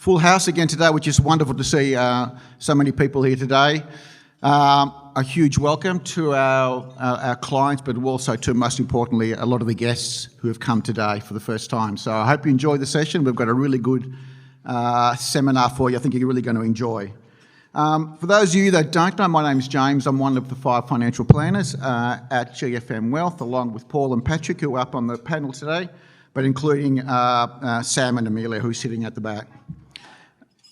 Full house again today, which is wonderful to see so many people here today. A huge welcome to our clients, but also to, most importantly, a lot of the guests who have come today for the first time. So I hope you enjoy the session. We've got a really good seminar for you. I think you're really going to enjoy. For those of you that don't know, my name's James. I'm one of the 5 financial planners at GFM Wealth, along with Paul and Patrick, who are up on the panel today, but including Sam and Amelia, who's sitting at the back.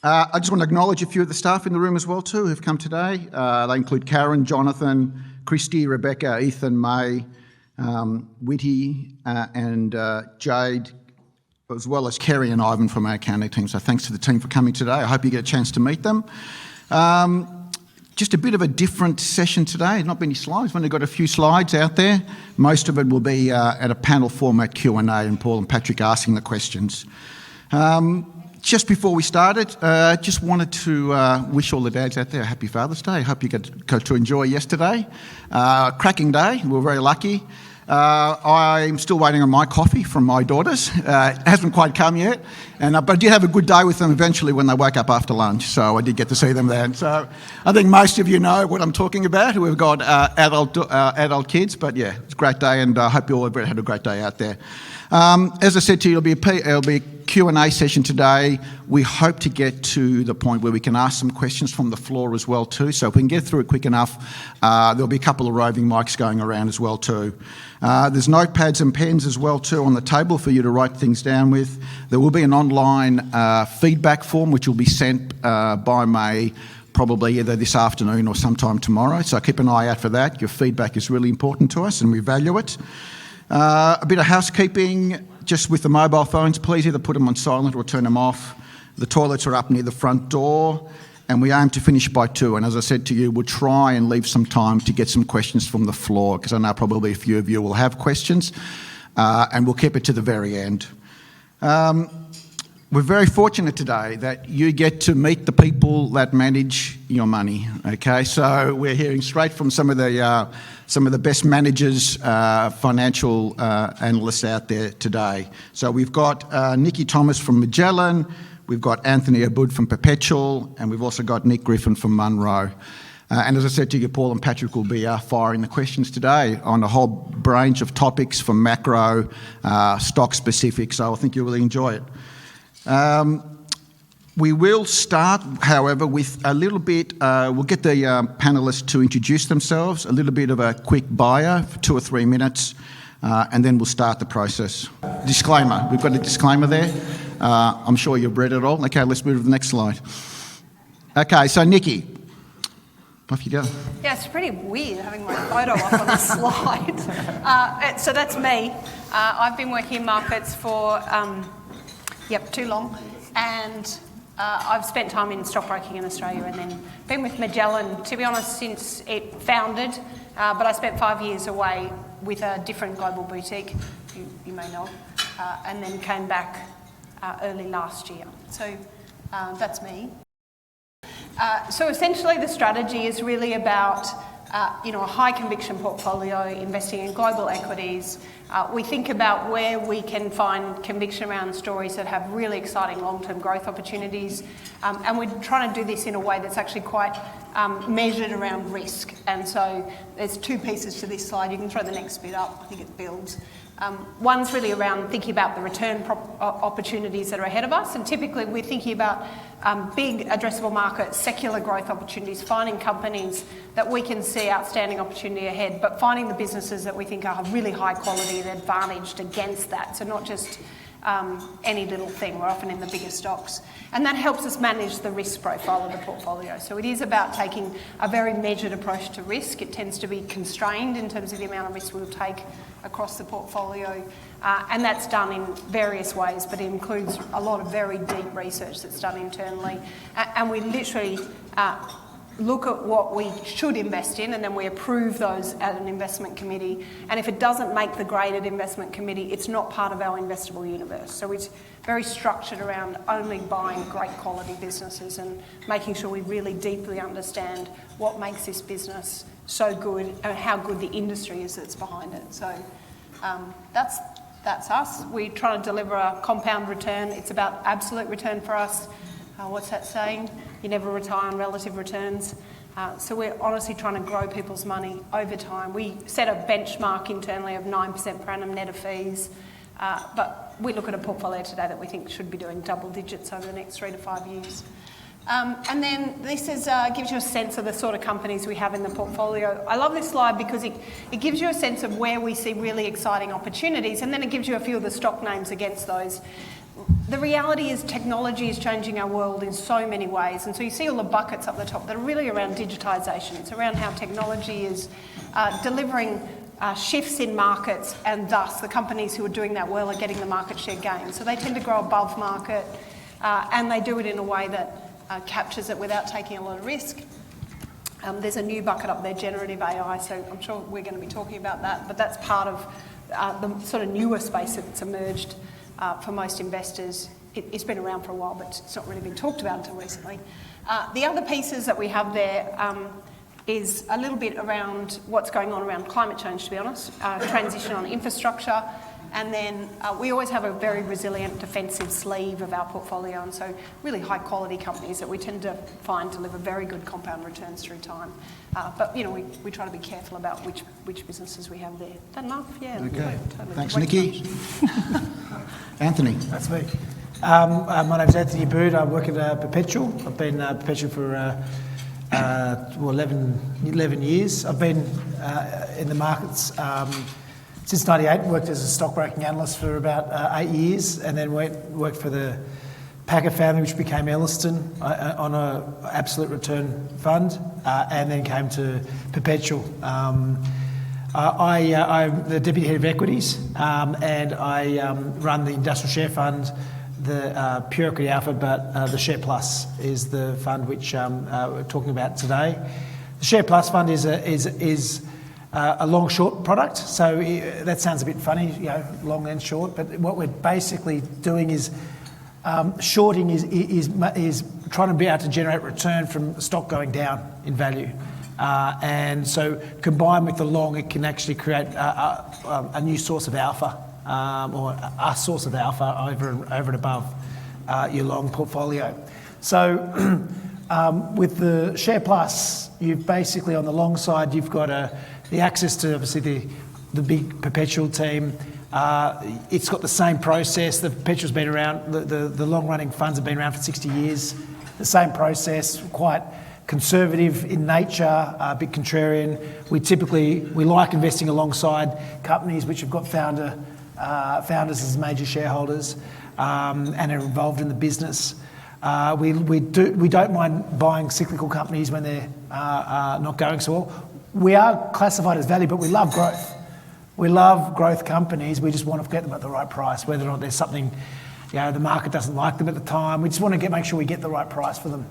I just want to acknowledge a few of the staff in the room as well too who've come today. They include Karen, Jonathan, Christy, Rebecca, Ethan, May, Witty and Jade, as well as Kerry and Ivan from our accounting team. So thanks to the team for coming today. I hope you get a chance to meet them. Just a bit of a different session today. Not many slides. We've only got a few slides out there. Most of it will be at a panel format Q&A and Paul and Patrick asking the questions. Just before we started, just wanted to wish all the dads out there a happy Father's Day. I hope you got to enjoy yesterday. Cracking day. We were very lucky. I'm still waiting on my coffee from my daughters. It hasn't quite come yet, but I did have a good day with them eventually when they woke up after lunch, so I did get to see them then. So I think most of you know what I'm talking about, who have got adult kids, but yeah, it's a great day, and I hope you all had a great day out there. As I said to you, it'll be a Q&A session today. We hope to get to the point where we can ask some questions from the floor as well too. So if we can get through it quick enough, there'll be a couple of roving mics going around as well too. There's notepads and pens as well too on the table for you to write things down with. There will be an online feedback form which will be sent by May, probably either this afternoon or sometime tomorrow. So keep an eye out for that. Your feedback is really important to us and we value it. A bit of housekeeping, just with the mobile phones, please either put them on silent or turn them off. The toilets are up near the front door and we aim to finish by 2. And as I said to you, we'll try and leave some time to get some questions from the floor because I know probably a few of you will have questions and we'll keep it to the very end. We're very fortunate today that you get to meet the people that manage your money, okay? So we're hearing straight from some of the best managers, financial analysts out there today. So we've got Nikki Thomas from Magellan, we've got Anthony Abud from Perpetual, and we've also got Nick Griffin from Munro. And as I said to you, Paul and Patrick will be firing the questions today on a whole range of topics from macro, stock specific, so I think you'll really enjoy it. We will start, however, with a little bit, we'll get the panellists to introduce themselves, a little bit of a quick bio for 2 or 3 minutes, and then we'll start the process. Disclaimer, we've got a disclaimer there. I'm sure you've read it all. Okay, let's move to the next slide. Okay, so Nikki, off you go. Yeah, it's pretty weird having my photo up on the slide. So that's me. I've been working in markets for too long, and I've spent time in stockbroking in Australia and then been with Magellan, to be honest, since it founded, but I spent 5 years away with a different global boutique, you may know, and then came back early last year. So that's me. So essentially the strategy is really about a high conviction portfolio, investing in global equities. We think about where we can find conviction around stories that have really exciting long-term growth opportunities. And we're trying to do this in a way that's actually quite measured around risk. And so there's 2 pieces to this slide. You can throw the next bit up. I think it builds. One's really around thinking about the return opportunities that are ahead of us. And typically we're thinking about big addressable market, secular growth opportunities, finding companies that we can see outstanding opportunity ahead, but finding the businesses that we think are really high quality and advantaged against that. So not just any little thing. We're often in the bigger stocks. And that helps us manage the risk profile of the portfolio. So it is about taking a very measured approach to risk. It tends to be constrained in terms of the amount of risk we'll take across the portfolio. And that's done in various ways, but it includes a lot of very deep research that's done internally. And we literally look at what we should invest in, and then we approve those at an investment committee. And if it doesn't make the grade at investment committee, it's not part of our investable universe. So it's very structured around only buying great quality businesses and making sure we really deeply understand what makes this business so good and how good the industry is that's behind it. So that's us. We try to deliver a compound return. It's about absolute return for us. What's that saying? You never retire on relative returns. So we're honestly trying to grow people's money over time. We set a benchmark internally of 9% per annum net of fees, but we look at a portfolio today that we think should be doing double digits over the next 3 to 5 years. And then this gives you a sense of the sort of companies we have in the portfolio. I love this slide because it gives you a sense of where we see really exciting opportunities, and then it gives you a few of the stock names against those. The reality is technology is changing our world in so many ways, and so you see all the buckets up the top that are really around digitisation. It's around how technology is delivering shifts in markets, and thus the companies who are doing that well are getting the market share gain. So they tend to grow above market, and they do it in a way that captures it without taking a lot of risk. There's a new bucket up there, generative AI, so I'm sure we're going to be talking about that, but that's part of the sort of newer space that's emerged for most investors. It's been around for a while, but it's not really been talked about until recently. The other pieces that we have there is a little bit around what's going on around climate change, to be honest, transition on infrastructure, and then we always have a very resilient defensive sleeve of our portfolio, and so really high quality companies that we tend to find deliver very good compound returns through time. But you know, we try to be careful about which businesses we have there. Is that enough? Yeah. Okay. Totally. Thanks, Nikki. Anthony. That's me. My name's Anthony Bird. I work at Perpetual. I've been Perpetual for 11 years. I've been in the markets since '98. Worked as a stockbroking analyst for about 8 years, and then worked for the Packer family, which became Elliston, on an absolute return fund, and then came to Perpetual. I'm the Deputy Head of Equities, and I run the Industrial Share Fund, the Pure Equity Alpha, but the Share Plus is the fund which we're talking about today. The Share Plus fund is a long-short product, so that sounds a bit funny, you know, long and short, but what we're basically doing is shorting is trying to be able to generate return from stock going down in value. And so combined with the long, it can actually create a new source of alpha, or a source of alpha over and above your long portfolio. So with the Share Plus, you've basically on the long side, you've got the access to obviously the big Perpetual team. It's got the same process. The Perpetual's been around, the long-running funds have been around for 60 years. The same process, quite conservative in nature, a bit contrarian. We like investing alongside companies which have got founders as major shareholders and are involved in the business. We don't mind buying cyclical companies when they're not going so well. We are classified as value, but we love growth. We love growth companies. We just want to get them at the right price, whether or not there's something, you know, the market doesn't like them at the time. We just want to make sure we get the right price for them.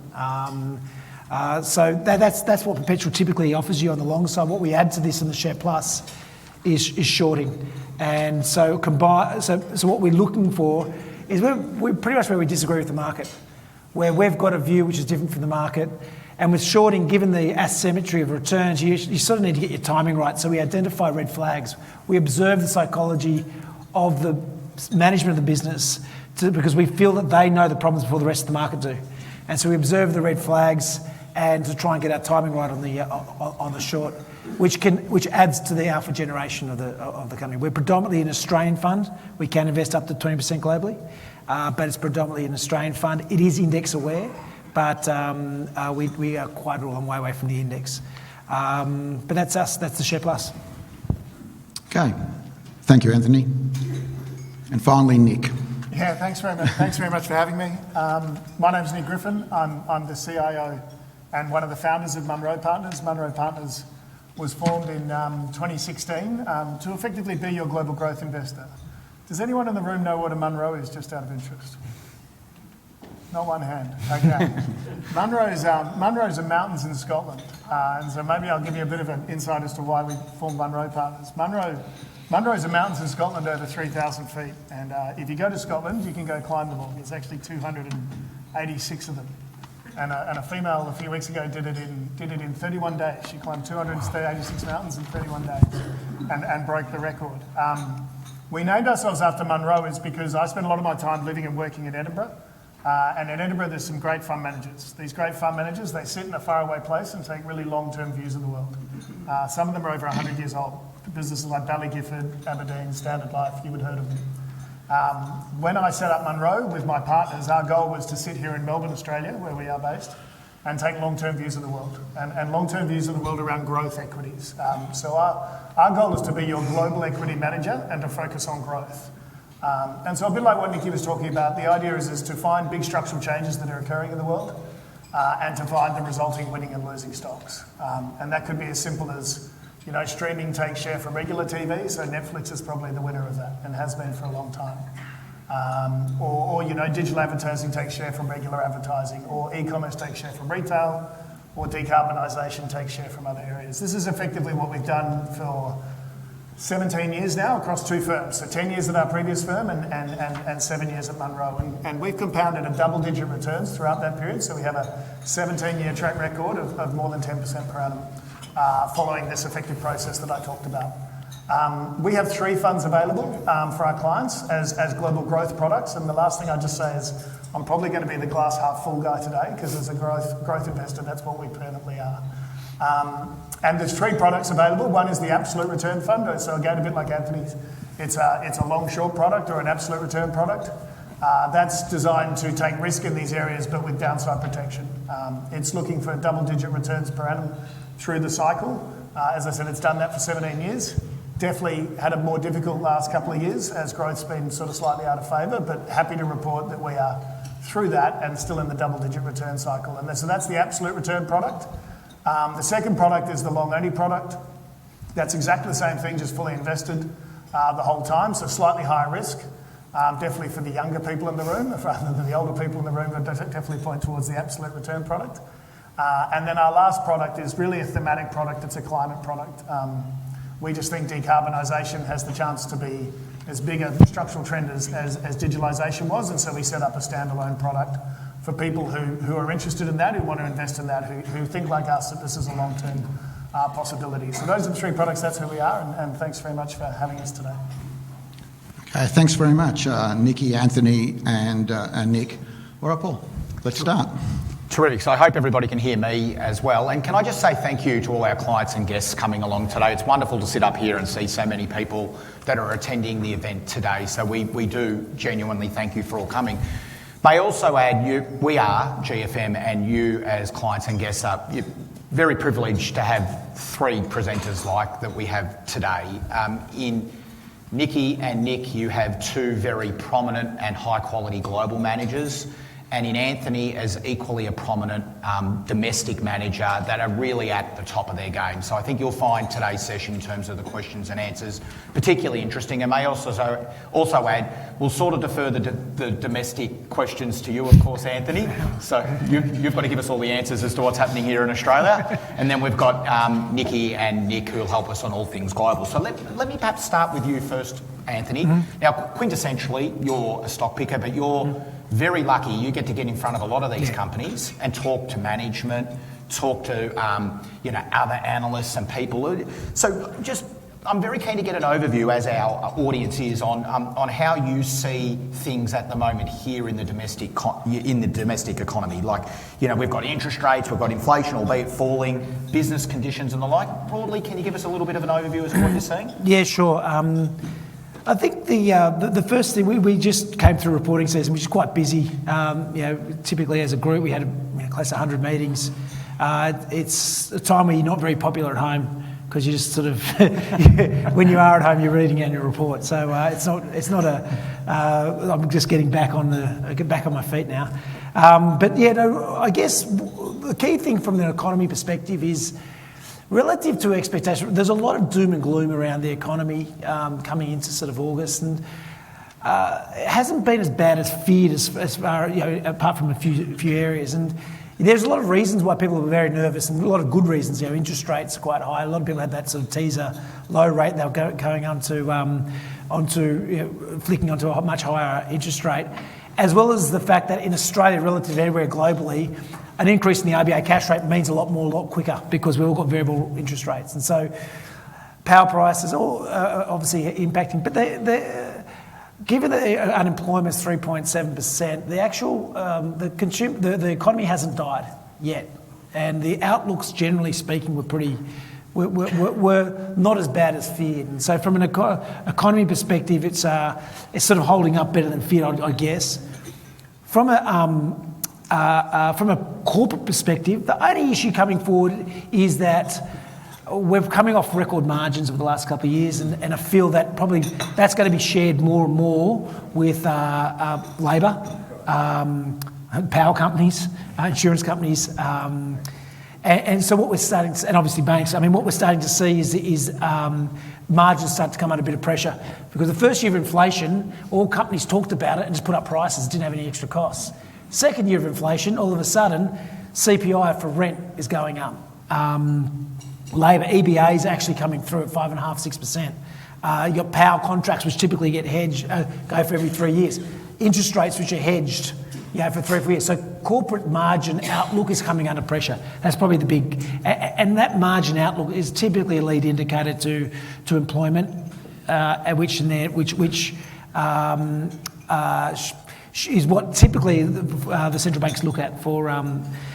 So that's what Perpetual typically offers you on the long side. What we add to this in the Share Plus is shorting. And so what we're looking for is we're pretty much where we disagree with the market, where we've got a view which is different from the market. And with shorting, given the asymmetry of returns, you sort of need to get your timing right. So we identify red flags. We observe the psychology of the management of the business because we feel that they know the problems before the rest of the market do. And so we observe the red flags and to try and get our timing right on the short, which adds to the alpha generation of the company. We're predominantly an Australian fund. We can invest up to 20% globally, but it's predominantly an Australian fund. It is index aware, but we are quite a long way away from the index. But that's us. That's the Share Plus. Okay. Thank you, Anthony. And finally, Nick. Yeah, thanks very much. Thanks very much for having me. My name's Nick Griffin. I'm the CIO and one of the founders of Munro Partners. Munro Partners was formed in 2016 to effectively be your global growth investor. Does anyone in the room know what a Munro is, just out of interest? Not one hand. Okay. Munro's are mountains in Scotland, and so maybe I'll give you a bit of an insight as to why we formed Munro Partners. Munro's are mountains in Scotland over 3,000 feet, and if you go to Scotland, you can go climb them all. There's actually 286 of them, and a female a few weeks ago did it in 31 days. She climbed 286 mountains in 31 days, and broke the record. We named ourselves after Munro is because I spent a lot of my time living and working in Edinburgh. And in Edinburgh, there's some great fund managers. These great fund managers, they sit in a faraway place and take really long-term views of the world. Some of them are over 100 years old. Businesses like Ballygifford, Aberdeen, Standard Life, you would have heard of them. When I set up Munro with my partners, our goal was to sit here in Melbourne, Australia, where we are based, and take long-term views of the world, and long-term views of the world around growth equities. So our goal is to be your global equity manager and to focus on growth. And so a bit like what Nikki was talking about, the idea is to find big structural changes that are occurring in the world and to find the resulting winning and losing stocks. And that could be as simple as, streaming takes share from regular TV, so Netflix is probably the winner of that and has been for a long time. Or digital advertising takes share from regular advertising, or e-commerce takes share from retail, or decarbonisation takes share from other areas. This is effectively what we've done for 17 years now across 2 firms. So 10 years at our previous firm and 7 years at Munro. And we've compounded a double-digit returns throughout that period. So we have a 17-year track record of more than 10% per annum following this effective process that I talked about. We have 3 funds available for our clients as global growth products. And the last thing I'd just say is I'm probably going to be the glass half full guy today because as a growth investor, that's what we permanently are. And there's 3 products available. One is the absolute return fund. So again, a bit like Anthony's, it's a long-short product or an absolute return product. That's designed to take risk in these areas, but with downside protection. It's looking for double-digit returns per annum through the cycle. As I said, it's done that for 17 years. Definitely had a more difficult last couple of years as growth's been sort of slightly out of favour, but happy to report that we are through that and still in the double-digit return cycle. And so that's the absolute return product. The second product is the long-only product. That's exactly the same thing, just fully invested the whole time, so slightly higher risk. Definitely for the younger people in the room, rather than the older people in the room, but definitely point towards the absolute return product. And then our last product is really a thematic product. It's a climate product. We just think decarbonisation has the chance to be as big a structural trend as digitalisation was, and so we set up a standalone product for people who are interested in that, who want to invest in that, who think like us that this is a long-term possibility. So those are the 3 products, that's who we are, and thanks very much for having us today. Okay, thanks very much, Nikki, Anthony and Nick. All right, Paul, let's start. Terrific. So I hope everybody can hear me as well. And can I just say thank you to all our clients and guests coming along today. It's wonderful to sit up here and see so many people that are attending the event today. So we do genuinely thank you for all coming. May I also add, we are, GFM, and you as clients and guests are very privileged to have 3 presenters like that we have today. In Nikki and Nick, you have 2 very prominent and high-quality global managers, and in Anthony as equally a prominent domestic manager that are really at the top of their game. So I think you'll find today's session in terms of the questions and answers particularly interesting. And may also add, we'll sort of defer the domestic questions to you, of course, Anthony. So you've got to give us all the answers as to what's happening here in Australia. And then we've got Nikki and Nick who'll help us on all things global. So let me perhaps start with you first, Anthony. Mm-hmm. Now, quintessentially, you're a stock picker, but you're very lucky. You get to get in front of a lot of these companies and talk to management, talk to other analysts and people. So I'm very keen to get an overview, as our audience is, on how you see things at the moment here in the domestic economy. Like, we've got interest rates, we've got inflation, albeit falling, business conditions and the like. Broadly, can you give us a little bit of an overview as to what you're seeing? Yeah, sure. I think the first thing, we just came through reporting season, which is quite busy. Typically as a group, we had close to 100 meetings. It's a time where you're not very popular at home because you just sort of, when you are at home, you're reading annual report. So it's not I'm just getting back on my feet now. I guess the key thing from the economy perspective is, relative to expectation, there's a lot of doom and gloom around the economy coming into sort of August, and it hasn't been as bad as feared as far, apart from a few areas. And there's a lot of reasons why people are very nervous, and a lot of good reasons. Interest rates are quite high. A lot of people had that sort of teaser low rate. They were going flicking onto a much higher interest rate, as well as the fact that in Australia, relative to everywhere globally, an increase in the RBA cash rate means a lot quicker because we've all got variable interest rates. And so power prices are obviously impacting. But given that unemployment is 3.7%, the actual the economy hasn't died yet, and the outlooks, generally speaking, were not as bad as feared. And so, from an economy perspective, it's sort of holding up better than feared, I guess. From a corporate perspective, the only issue coming forward is that we're coming off record margins over the last couple of years, and I feel that probably that's going to be shared more and more with labour, power companies, insurance companies, and so what we're starting to, and obviously banks. I mean, what we're starting to see is margins start to come under a bit of pressure, because the first year of inflation, all companies talked about it and just put up prices, didn't have any extra costs. Second year of inflation, all of a sudden, CPI for rent is going up. Labour, EBA is actually coming through at 5.5%, 6%. You've got power contracts, which typically get hedged, go for every 3 years. Interest rates, which are hedged, for 3 or 4 years. So corporate margin outlook is coming under pressure. That's probably the big, and that margin outlook is typically a lead indicator to employment, which is what typically the central banks look at for.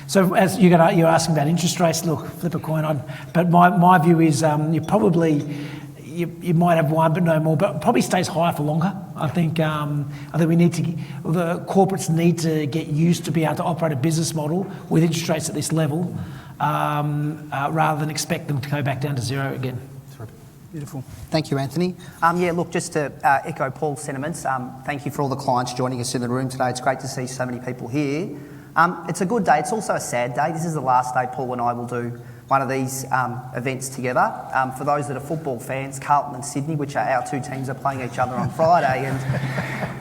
So as you're asking about interest rates, look, flip a coin. But my view is you probably you might have one, but no more. But probably stays higher for longer. I think we need to. The corporates need to get used to be able to operate a business model with interest rates at this level, rather than expect them to go back down to zero again. Beautiful. Thank you, Anthony. Look, just to echo Paul's sentiments, thank you for all the clients joining us in the room today. It's great to see so many people here. It's a good day. It's also a sad day. This is the last day Paul and I will do one of these events together. For those that are football fans, Carlton and Sydney, which are our two teams, are playing each other on Friday, and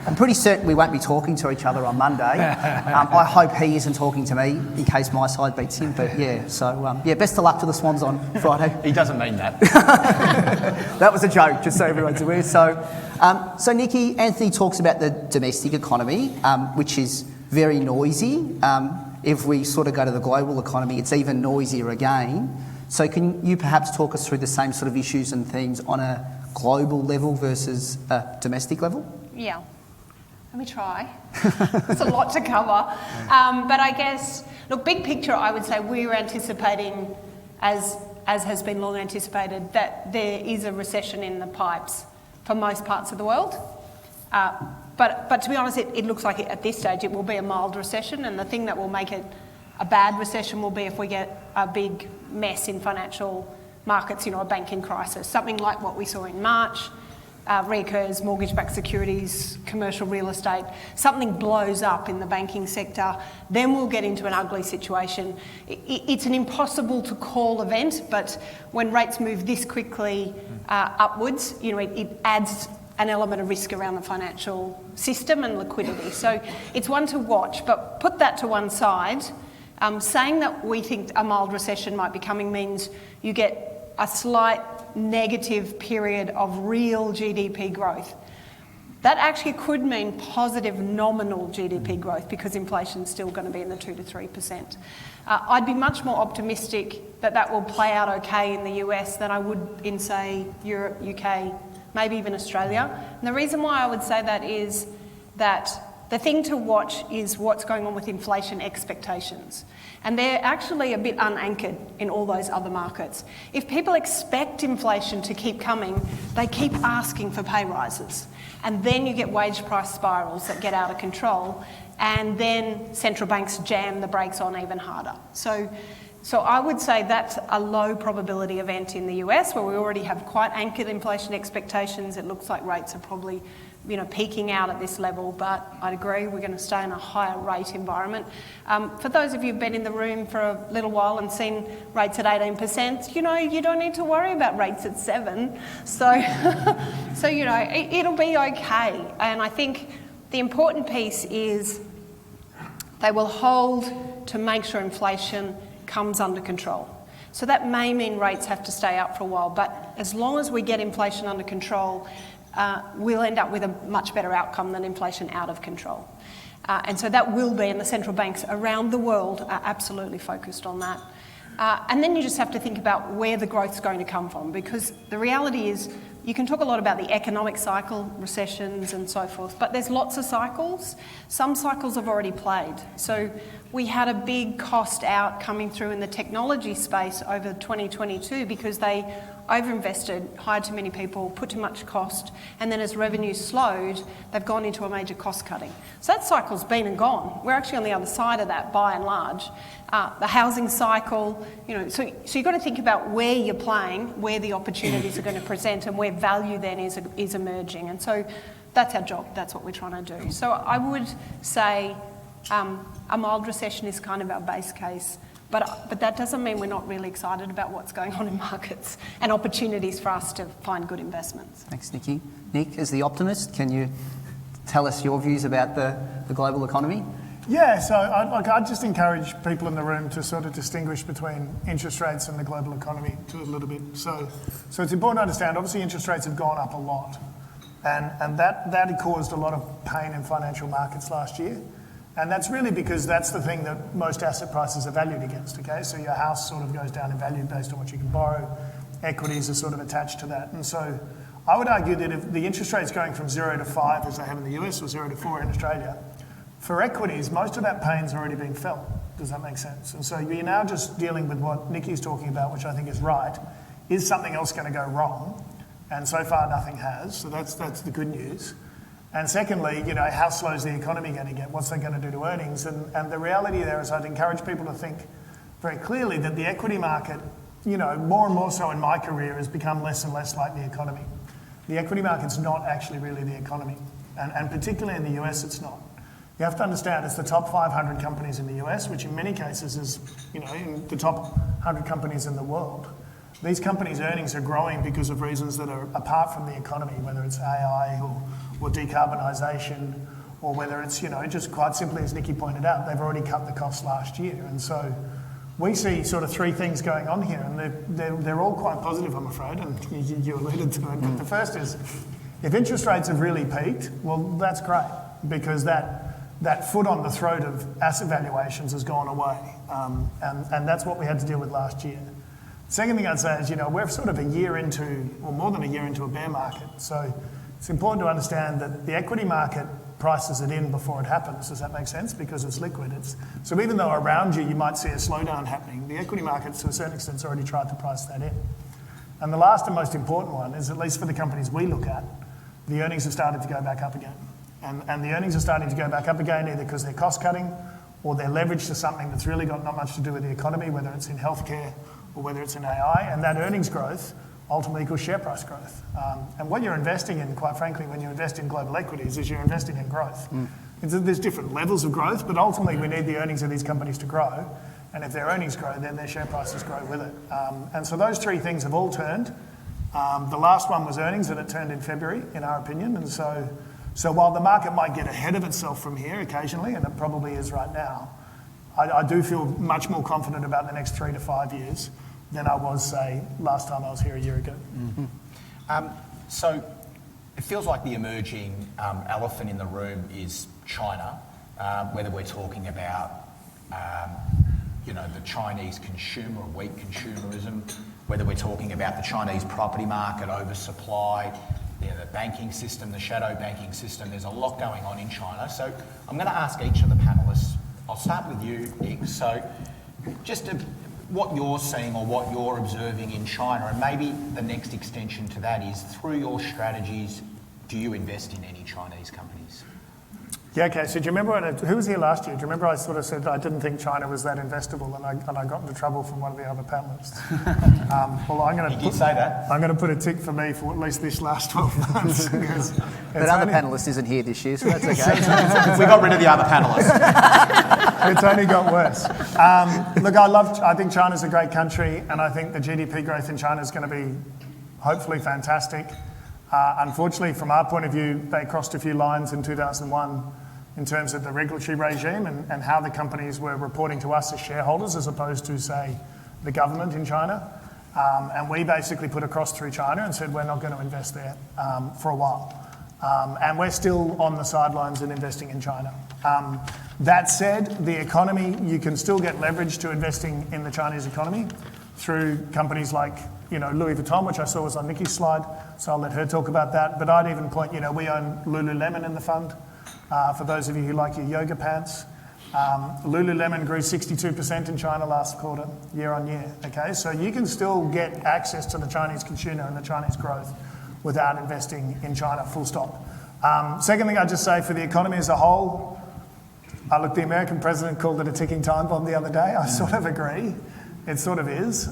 I'm pretty certain we won't be talking to each other on Monday. I hope he isn't talking to me in case my side beats him, but best of luck to the Swans on Friday. He doesn't mean that. That was a joke, just so everyone's aware. So Nikki, Anthony talks about the domestic economy, which is very noisy. If we sort of go to the global economy, it's even noisier again. So can you perhaps talk us through the same sort of issues and themes on a global level versus a domestic level? Yeah. Let me try. There's a lot to cover. But I guess, look, big picture, I would say we're anticipating, as has been long anticipated, that there is a recession in the pipes for most parts of the world. But to be honest, it looks like at this stage it will be a mild recession, and the thing that will make it a bad recession will be if we get a big mess in financial markets, a banking crisis, something like what we saw in March, reoccurs, mortgage-backed securities, commercial real estate, something blows up in the banking sector, then we'll get into an ugly situation. It's an impossible to call event, but when rates move this quickly upwards, it adds an element of risk around the financial system and liquidity. So it's one to watch, but put that to one side. Saying that we think a mild recession might be coming means you get a slight negative period of real GDP growth. That actually could mean positive nominal GDP growth because inflation's still going to be in the 2 to 3%. I'd be much more optimistic that will play out okay in the US than I would in, say, Europe, UK, maybe even Australia. And the reason why I would say that is that the thing to watch is what's going on with inflation expectations. And they're actually a bit unanchored in all those other markets. If people expect inflation to keep coming, they keep asking for pay rises. And then you get wage price spirals that get out of control. And then central banks jam the brakes on even harder. So I would say that's a low probability event in the US, where we already have quite anchored inflation expectations. It looks like rates are probably, peaking out at this level, but I'd agree we're going to stay in a higher rate environment. For those of you who've been in the room for a little while and seen rates at 18%, you don't need to worry about rates at 7%. So, it'll be okay. And I think the important piece is they will hold to make sure inflation comes under control. So that may mean rates have to stay up for a while, but as long as we get inflation under control, we'll end up with a much better outcome than inflation out of control. And so that will be, and the central banks around the world are absolutely focused on that. And then you just have to think about where the growth's going to come from, because the reality is you can talk a lot about the economic cycle, recessions and so forth, but there's lots of cycles. Some cycles have already played. So we had a big cost out coming through in the technology space over 2022 because they overinvested, hired too many people, put too much cost, and then as revenue slowed, they've gone into a major cost cutting. So that cycle's been and gone. We're actually on the other side of that by and large. The housing cycle, so you've got to think about where you're playing, where the opportunities are going to present, and where value then is emerging. And so that's our job. That's what we're trying to do. So I would say a mild recession is kind of our base case. But that doesn't mean we're not really excited about what's going on in markets and opportunities for us to find good investments. Thanks, Nikki. Nick, as the optimist, can you tell us your views about the global economy? Yeah, so I'd just encourage people in the room to sort of distinguish between interest rates and the global economy to a little bit. So it's important to understand, obviously interest rates have gone up a lot, and that caused a lot of pain in financial markets last year. And that's really because that's the thing that most asset prices are valued against, okay? So your house sort of goes down in value based on what you can borrow. Equities are sort of attached to that. And so I would argue that if the interest rate's going from 0 to 5, as they have in the US, or 0 to 4 in Australia, for equities, most of that pain's already been felt. Does that make sense? And so you're now just dealing with what Nikki's talking about, which I think is right. Is something else going to go wrong? And so far nothing has, so that's the good news. And secondly, how slow is the economy going to get? What's that going to do to earnings? And the reality there is I'd encourage people to think very clearly that the equity market, more and more so in my career, has become less and less like the economy. The equity market's not actually really the economy. And particularly in the US, it's not. You have to understand it's the top 500 companies in the US, which in many cases is, in the top 100 companies in the world. These companies' earnings are growing because of reasons that are apart from the economy, whether it's AI or decarbonisation, or whether it's, just quite simply, as Nikki pointed out, they've already cut the costs last year. And so we see sort of three things going on here, and they're all quite positive, I'm afraid, and you alluded to it. But the first is, if interest rates have really peaked, well, that's great, because that foot on the throat of asset valuations has gone away. And that's what we had to deal with last year. Second thing I'd say is, we're sort of a year into, or more than a year into a bear market. So it's important to understand that the equity market prices it in before it happens. Does that make sense? Because it's liquid. So even though around you might see a slowdown happening, the equity market to a certain extent has already tried to price that in. And the last and most important one is, at least for the companies we look at, the earnings have started to go back up again. And the earnings are starting to go back up again either because they're cost cutting or they're leveraged to something that's really got not much to do with the economy, whether it's in healthcare or whether it's in AI. And that earnings growth ultimately equals share price growth. And what you're investing in, quite frankly, when you invest in global equities, is you're investing in growth. There's different levels of growth, but ultimately we need the earnings of these companies to grow. And if their earnings grow, then their share prices grow with it. And so those three things have all turned. The last one was earnings, and it turned in February, in our opinion. And so while the market might get ahead of itself from here occasionally, and it probably is right now, I do feel much more confident about the next 3 to 5 years than I was, say, last time I was here a year ago. So it feels like the emerging elephant in the room is China, whether we're talking about the Chinese consumer, weak consumerism, whether we're talking about the Chinese property market, oversupply, the banking system, the shadow banking system. There's a lot going on in China. So I'm going to ask each of the panellists. I'll start with you, Nick. So just what you're seeing or what you're observing in China, and maybe the next extension to that is, through your strategies, do you invest in any Chinese companies? Yeah, okay, so do you remember, who was here last year? Do you remember I sort of said I didn't think China was that investable, and I got into trouble from one of the other panellists? Well, You did say that. I'm going to put a tick for me for at least this last 12 months. That other panellist isn't here this year, so that's okay. We got rid of the other panellists. It's only got worse. Look, I think China's a great country, and I think the GDP growth in China is going to be hopefully fantastic. Unfortunately, from our point of view, they crossed a few lines in 2001 in terms of the regulatory regime and how the companies were reporting to us as shareholders as opposed to, say, the government in China. And we basically put a cross through China and said we're not going to invest there for a while. And we're still on the sidelines in investing in China. That said, the economy, you can still get leverage to investing in the Chinese economy through companies like Louis Vuitton, which I saw was on Nikki's slide, so I'll let her talk about that. But I'd even point, we own Lululemon in the fund, for those of you who like your yoga pants. Lululemon grew 62% in China last quarter, year on year, okay? So you can still get access to the Chinese consumer and the Chinese growth without investing in China, full stop. Second thing I'd just say for the economy as a whole, the American president called it a ticking time bomb the other day. I sort of agree. It sort of is.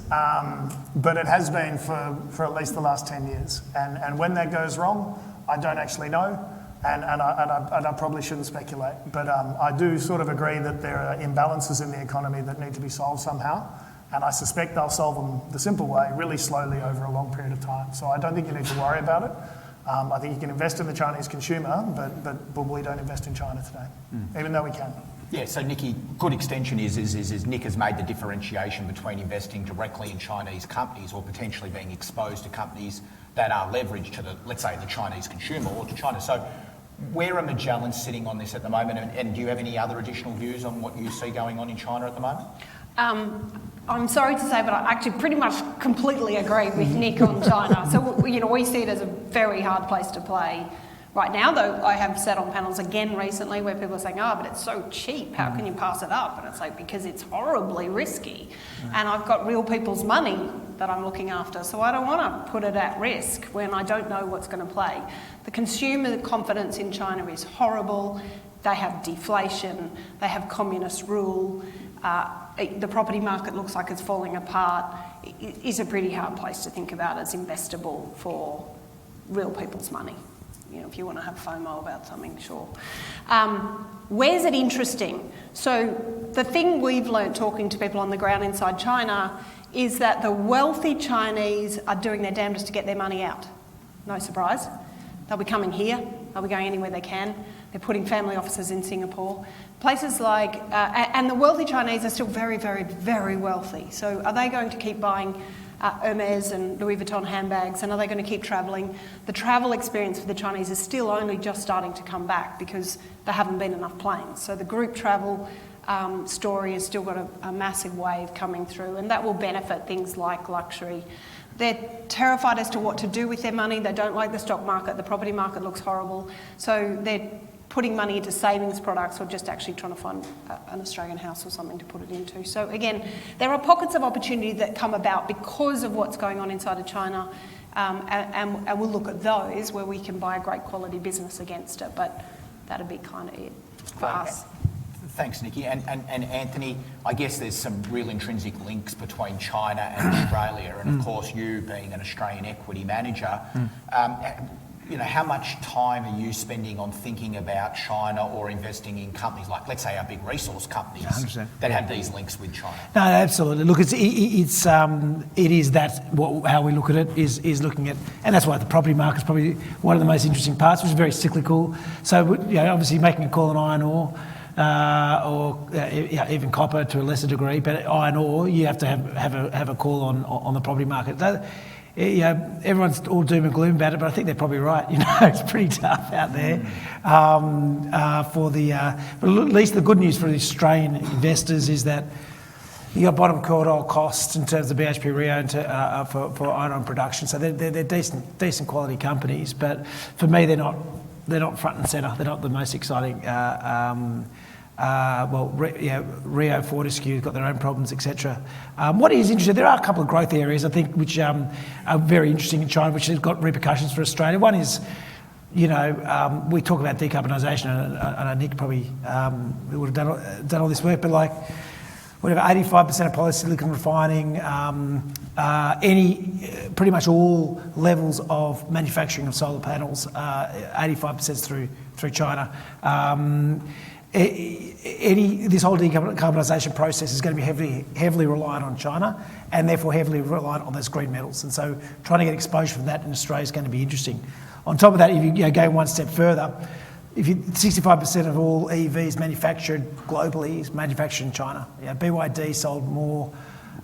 But it has been for at least the last 10 years. And when that goes wrong, I don't actually know. And I probably shouldn't speculate. But I do sort of agree that there are imbalances in the economy that need to be solved somehow. And I suspect they'll solve them the simple way, really slowly over a long period of time. So I don't think you need to worry about it. I think you can invest in the Chinese consumer, but we don't invest in China today, even though we can. Yeah, so Nikki, good extension is Nick has made the differentiation between investing directly in Chinese companies or potentially being exposed to companies that are leveraged to let's say, the Chinese consumer or to China. So where are Magellan sitting on this at the moment? And do you have any other additional views on what you see going on in China at the moment? I'm sorry to say, but I actually pretty much completely agree with Nick on China. So, we see it as a very hard place to play right now, though I have sat on panels again recently where people are saying, but it's so cheap, how can you pass it up? And it's like, because it's horribly risky. And I've got real people's money that I'm looking after, so I don't want to put it at risk when I don't know what's going to play. The consumer confidence in China is horrible. They have deflation. They have communist rule. The property market looks like it's falling apart. It is a pretty hard place to think about as investable for real people's money. If you want to have FOMO about something, sure. Where's it interesting? So the thing we've learnt talking to people on the ground inside China is that the wealthy Chinese are doing their damnedest to get their money out. No surprise. They'll be coming here. They'll be going anywhere they can. They're putting family offices in Singapore. Places like, and the wealthy Chinese are still very, very, very wealthy. So are they going to keep buying Hermes and Louis Vuitton handbags, and are they going to keep travelling? The travel experience for the Chinese is still only just starting to come back because there haven't been enough planes. So the group travel story has still got a massive wave coming through, and that will benefit things like luxury. They're terrified as to what to do with their money. They don't like the stock market. The property market looks horrible. So they're putting money into savings products or just actually trying to find an Australian house or something to put it into. So again, there are pockets of opportunity that come about because of what's going on inside of China, and we'll look at those where we can buy a great quality business against it, but that'd be kind of it for us. Thanks, Nikki. And Anthony, I guess there's some real intrinsic links between China and Australia, and of course you being an Australian equity manager, how much time are you spending on thinking about China or investing in companies like, let's say, our big resource companies 100%. that have these links with China? No, absolutely. Look, it is that how we look at it is looking at, and that's why the property market is probably one of the most interesting parts, which is very cyclical. So, obviously making a call on iron ore. Even copper to a lesser degree, but iron ore, you have to have a call on the property market. Everyone's all doom and gloom about it, but I think they're probably right. It's pretty tough out there. But at least the good news for the Australian investors is that you got bottom quartile costs in terms of BHP Rio for iron ore production, so they're decent quality companies. But for me, they're not front and centre. They're not the most exciting. Rio, Fortescue's got their own problems, etc. What is interesting, there are a couple of growth areas I think which are very interesting in China, which have got repercussions for Australia. One is, we talk about decarbonisation, and I know Nick probably would have done all this work, but like, whatever, 85% of polysilicon refining, pretty much all levels of manufacturing of solar panels, 85% through China. This whole decarbonisation process is going to be heavily reliant on China, and therefore heavily reliant on those green metals. And so trying to get exposure from that in Australia is going to be interesting. On top of that, if you go one step further, 65% of all EVs manufactured globally is manufactured in China. BYD sold more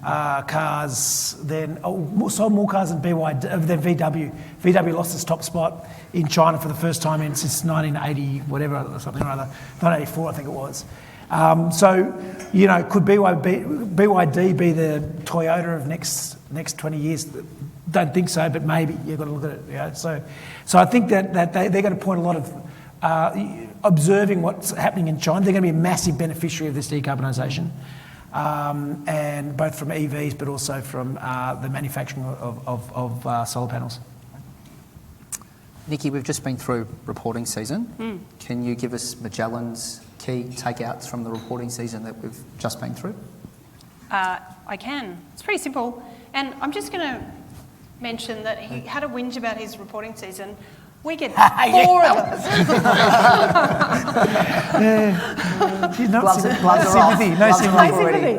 cars sold more cars than VW. VW lost its top spot in China for the first time since 1980, whatever, or something or other, 1984 I think it was. Could BYD be the Toyota of next next 20 years? Don't think so, but maybe you've got to look at it. You know? So I think that they're going to point a lot of observing what's happening in China. They're going to be a massive beneficiary of this decarbonisation, and both from EVs but also from the manufacturing of solar panels. Nikki, we've just been through reporting season. Can you give us Magellan's key takeouts from the reporting season that we've just been through? I can. It's pretty simple. And I'm just going to mention that he had a whinge about his reporting season. We get 4 of them. Gloves are off. sympathy. No Gloves are sympathy. off already.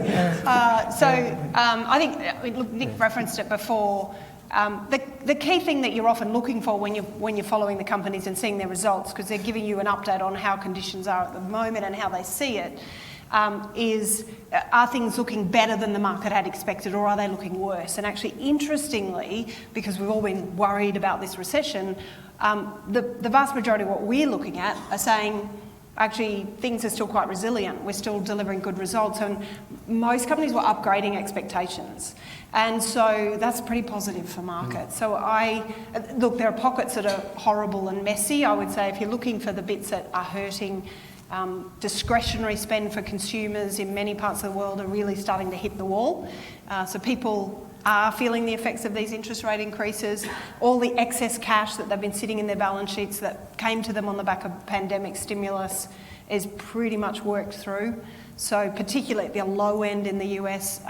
I think, look, Nick referenced it before. The key thing that you're often looking for when you're following the companies and seeing their results, because they're giving you an update on how conditions are at the moment and how they see it, is are things looking better than the market had expected, or are they looking worse? And actually, interestingly, because we've all been worried about this recession, the vast majority of what we're looking at are saying, actually, things are still quite resilient. We're still delivering good results, and most companies were upgrading expectations. And so that's pretty positive for markets. So look, there are pockets that are horrible and messy. I would say if you're looking for the bits that are hurting, discretionary spend for consumers in many parts of the world are really starting to hit the wall. So people are feeling the effects of these interest rate increases. All the excess cash that they've been sitting in their balance sheets that came to them on the back of pandemic stimulus is pretty much worked through. So particularly at the low end in the US,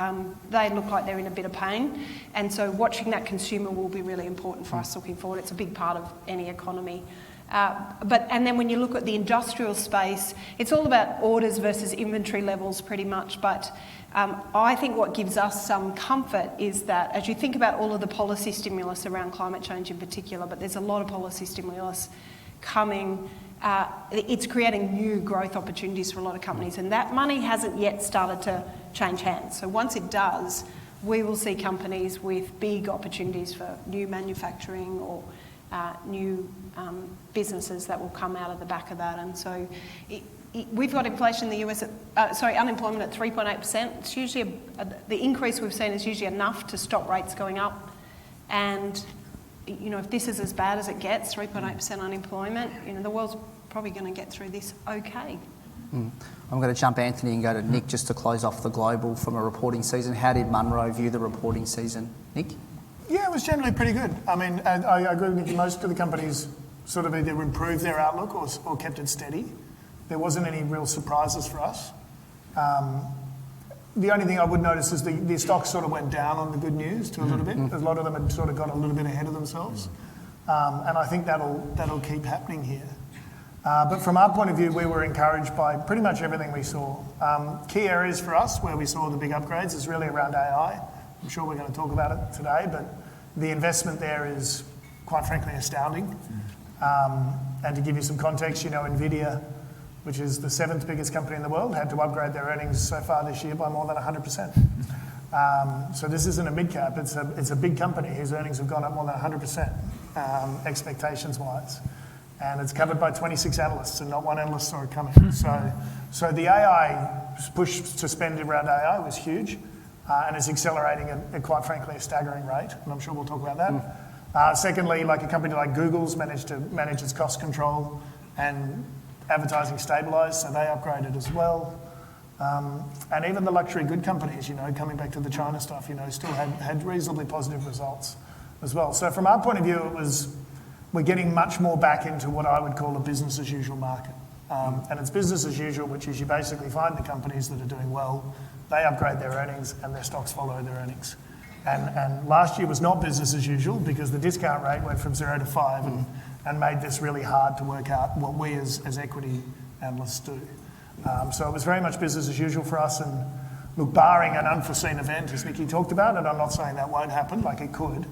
they look like they're in a bit of pain. And so watching that consumer will be really important for us looking forward. It's a big part of any economy. And then when you look at the industrial space, it's all about orders versus inventory levels pretty much. But I think what gives us some comfort is that as you think about all of the policy stimulus around climate change in particular, but there's a lot of policy stimulus coming, it's creating new growth opportunities for a lot of companies. And that money hasn't yet started to change hands. So once it does, we will see companies with big opportunities for new manufacturing or new businesses that will come out of the back of that. And so we've got inflation in the US, unemployment at 3.8%. It's usually, the increase we've seen is usually enough to stop rates going up. And, if this is as bad as it gets, 3.8% unemployment, the world's probably going to get through this okay. I'm going to jump Anthony and go to Nick just to close off the global from a reporting season. How did Munro view the reporting season? Nick? Yeah, it was generally pretty good. I mean, I agree with Nikki. Most of the companies sort of either improved their outlook or kept it steady. There wasn't any real surprises for us. The only thing I would notice is the stocks sort of went down on the good news to a little bit. A lot of them had sort of got a little bit ahead of themselves. And I think that'll keep happening here. But from our point of view, we were encouraged by pretty much everything we saw. Key areas for us where we saw the big upgrades is really around AI. I'm sure we're going to talk about it today, but the investment there is, quite frankly, astounding. And to give you some context, NVIDIA, which is the 7th biggest company in the world, had to upgrade their earnings so far this year by more than 100%. So this isn't a mid-cap, it's a big company whose earnings have gone up more than 100%, expectations-wise. And it's covered by 26 analysts, and not one analyst saw it coming. So the AI push to spend around AI was huge. And it's accelerating at quite frankly, a staggering rate, and I'm sure we'll talk about that. Secondly, like a company like Google's managed to manage its cost control and advertising stabilised, so they upgraded as well. And even the luxury good companies, coming back to the China stuff, still had reasonably positive results as well. So from our point of view, we're getting much more back into what I would call a business as usual market. And it's business as usual, which is you basically find the companies that are doing well, they upgrade their earnings and their stocks follow their earnings. And last year was not business as usual because the discount rate went from 0 to 5 and made this really hard to work out what we as equity analysts do. So it was very much business as usual for us. And look, barring an unforeseen event, as Nikki talked about, and I'm not saying that won't happen, like it could,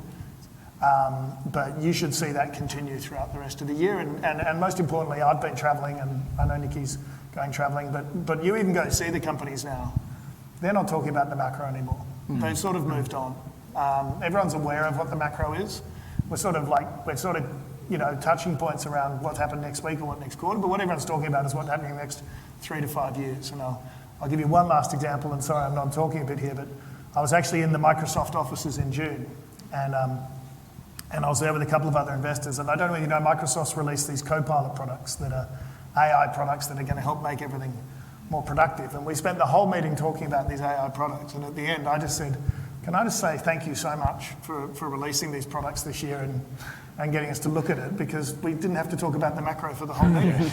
but you should see that continue throughout the rest of the year. And most importantly, I've been travelling, and I know Nikki's going travelling, but you even go to see the companies now. They're not talking about the macro anymore. They've sort of moved on. Everyone's aware of what the macro is. We're sort of touching points around what's happened next week or what next quarter, but what everyone's talking about is what's happening in the next 3 to 5 years. And I'll give you one last example, and sorry I'm not talking a bit here, but I was actually in the Microsoft offices in June, and I was there with a couple of other investors. And I don't know if you know, Microsoft's released these Copilot products that are AI products that are going to help make everything more productive. And we spent the whole meeting talking about these AI products. And at the end, I just said, can I just say thank you so much for releasing these products this year and getting us to look at it, because we didn't have to talk about the macro for the whole meeting.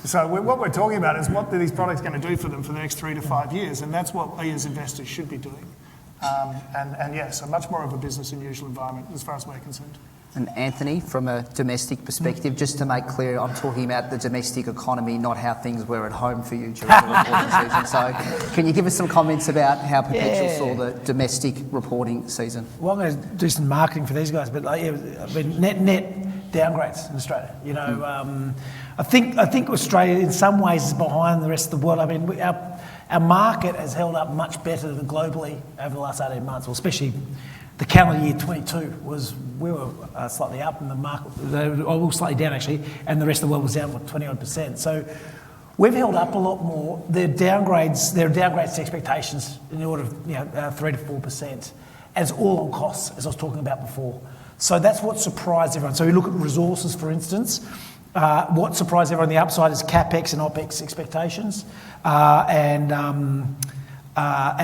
So what we're talking about is what are these products going to do for them for the next 3 to 5 years, and that's what we as investors should be doing. And yes, a much more of a business than usual environment as far as we're concerned. And Anthony, from a domestic perspective, just to make clear, I'm talking about the domestic economy, not how things were at home for you during the reporting season. So can you give us some comments about how Perpetual saw the domestic reporting season? Well, I'm going to do some marketing for these guys, but net downgrades in Australia. You know, I think Australia in some ways is behind the rest of the world. I mean, our market has held up much better than globally over the last 18 months, or especially the calendar year 22 we were slightly up, and the market, we were slightly down actually, and the rest of the world was down 20-odd%. So we've held up a lot more. There are downgrades to expectations in the order of 3 to 4%, as all on costs, as I was talking about before. So that's what surprised everyone. So we look at resources, for instance. What surprised everyone on the upside is CapEx and OpEx expectations, and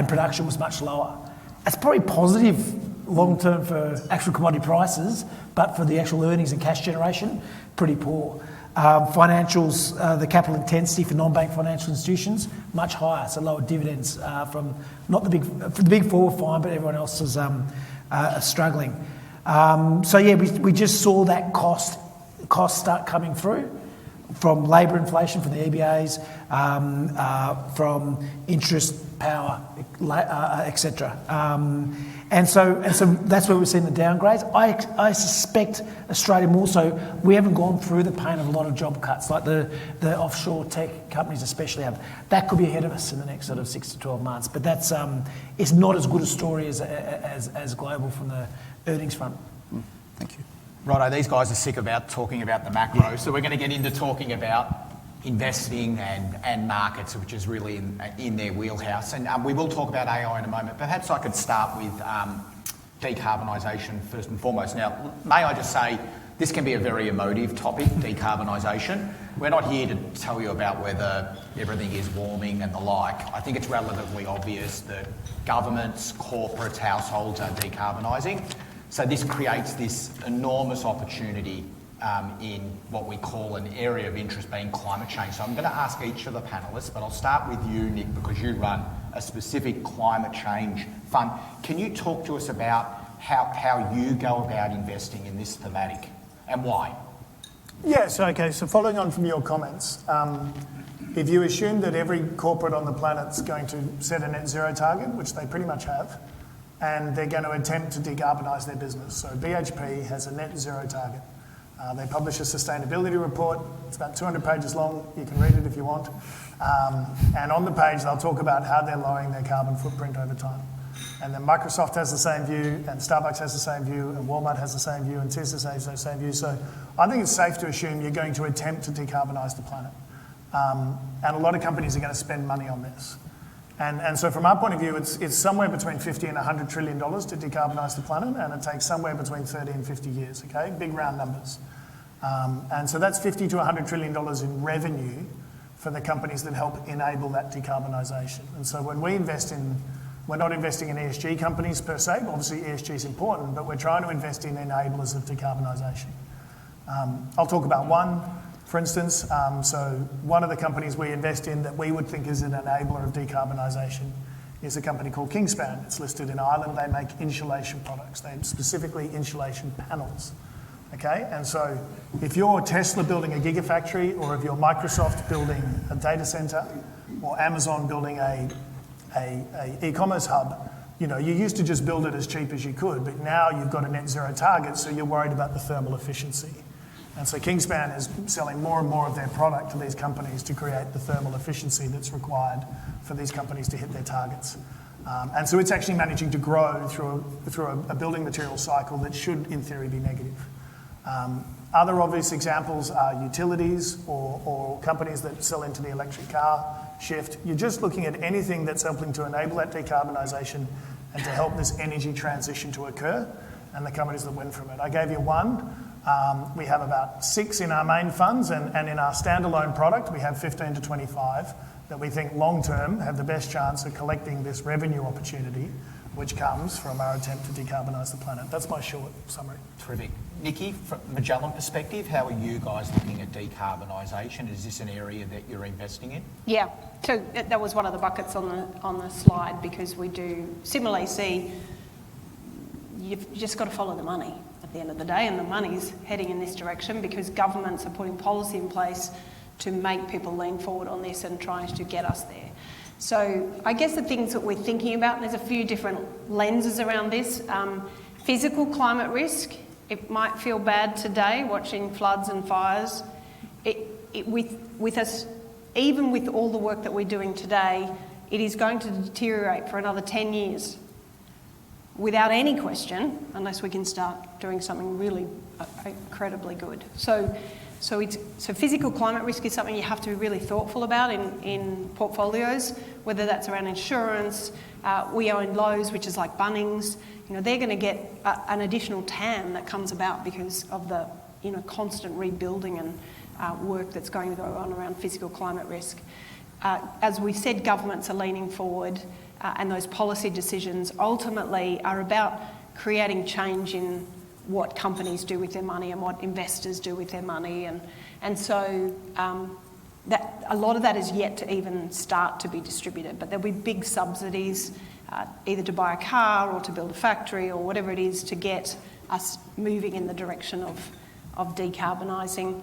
production was much lower. That's probably positive long term for actual commodity prices, but for the actual earnings and cash generation, pretty poor. Financials, the capital intensity for non-bank financial institutions, much higher, so lower dividends from not the big four were fine, but everyone else is struggling. So yeah, we just saw that cost start coming through from labour inflation from the EBAs, from interest, power, etc. And so that's where we've seen the downgrades. I suspect Australia more so. We haven't gone through the pain of a lot of job cuts like the offshore tech companies especially have. That could be ahead of us in the next sort of 6 to 12 months. But that's it's not as good a story as global from the earnings front. Thank you. Righto, these guys are sick about talking about the macro, so we're going to get into talking about investing and markets, which is really in their wheelhouse. And we will talk about AI in a moment. Perhaps I could start with decarbonisation first and foremost. Now, may I just say, this can be a very emotive topic, decarbonisation. We're not here to tell you about whether everything is warming and the like. I think it's relatively obvious that governments, corporates, households are decarbonising. So this creates this enormous opportunity in what we call an area of interest being climate change. So I'm going to ask each of the panellists, but I'll start with you, Nick, because you run a specific climate change fund. Can you talk to us about how you go about investing in this thematic and why? Yes, okay, so following on from your comments, if you assume that every corporate on the planet's going to set a net zero target, which they pretty much have, and they're going to attempt to decarbonise their business. So BHP has a net zero target. They publish a sustainability report. It's about 200 pages long. You can read it if you want. And on the page, they'll talk about how they're lowering their carbon footprint over time. And then Microsoft has the same view, and Starbucks has the same view, and Walmart has the same view, and Tesla has the same view. So I think it's safe to assume you're going to attempt to decarbonise the planet. And a lot of companies are going to spend money on this. And so from our point of view, it's somewhere between $50 and $100 trillion to decarbonise the planet, and it takes somewhere between 30 and 50 years, okay? Big round numbers. And so that's $50 to $100 trillion in revenue for the companies that help enable that decarbonisation. And so when we invest we're not investing in ESG companies per se, obviously ESG is important, but we're trying to invest in enablers of decarbonisation. I'll talk about one. For instance, so one of the companies we invest in that we would think is an enabler of decarbonisation is a company called Kingspan. It's listed in Ireland. They make insulation products. They specifically insulation panels. Okay, and so if you're Tesla building a gigafactory, or if you're Microsoft building a data centre, or Amazon building a e-commerce hub, you used to just build it as cheap as you could, but now you've got a net zero target, so you're worried about the thermal efficiency. And so Kingspan is selling more and more of their product to these companies to create the thermal efficiency that's required for these companies to hit their targets. And so it's actually managing to grow through a building material cycle that should, in theory, be negative. Other obvious examples are utilities or companies that sell into the electric car shift. You're just looking at anything that's helping to enable that decarbonisation and to help this energy transition to occur, and the companies that win from it. I gave you one. We have about 6 in our main funds, and in our standalone product, we have 15 to 25 that we think long-term have the best chance of collecting this revenue opportunity which comes from our attempt to decarbonise the planet. That's my short summary. Terrific. Nikki, from Magellan perspective, how are you guys looking at decarbonisation? Is this an area that you're investing in? Yeah, so that was one of the buckets on the slide, because we do similarly see you've just got to follow the money at the end of the day, and the money's heading in this direction because governments are putting policy in place to make people lean forward on this and trying to get us there. So I guess the things that we're thinking about, there's a few different lenses around this. Physical climate risk, it might feel bad today watching floods and fires. With us, even with all the work that we're doing today, it is going to deteriorate for another 10 years without any question, unless we can start doing something really incredibly good. So physical climate risk is something you have to be really thoughtful about in portfolios, whether that's around insurance. We own Lowe's, which is like Bunnings. They're going to get an additional TAM that comes about because of the constant rebuilding and work that's going to go on around physical climate risk. As we said, governments are leaning forward, and those policy decisions ultimately are about creating change in what companies do with their money and what investors do with their money. And so that a lot of that is yet to even start to be distributed, but there'll be big subsidies either to buy a car or to build a factory or whatever it is to get us moving in the direction of decarbonising.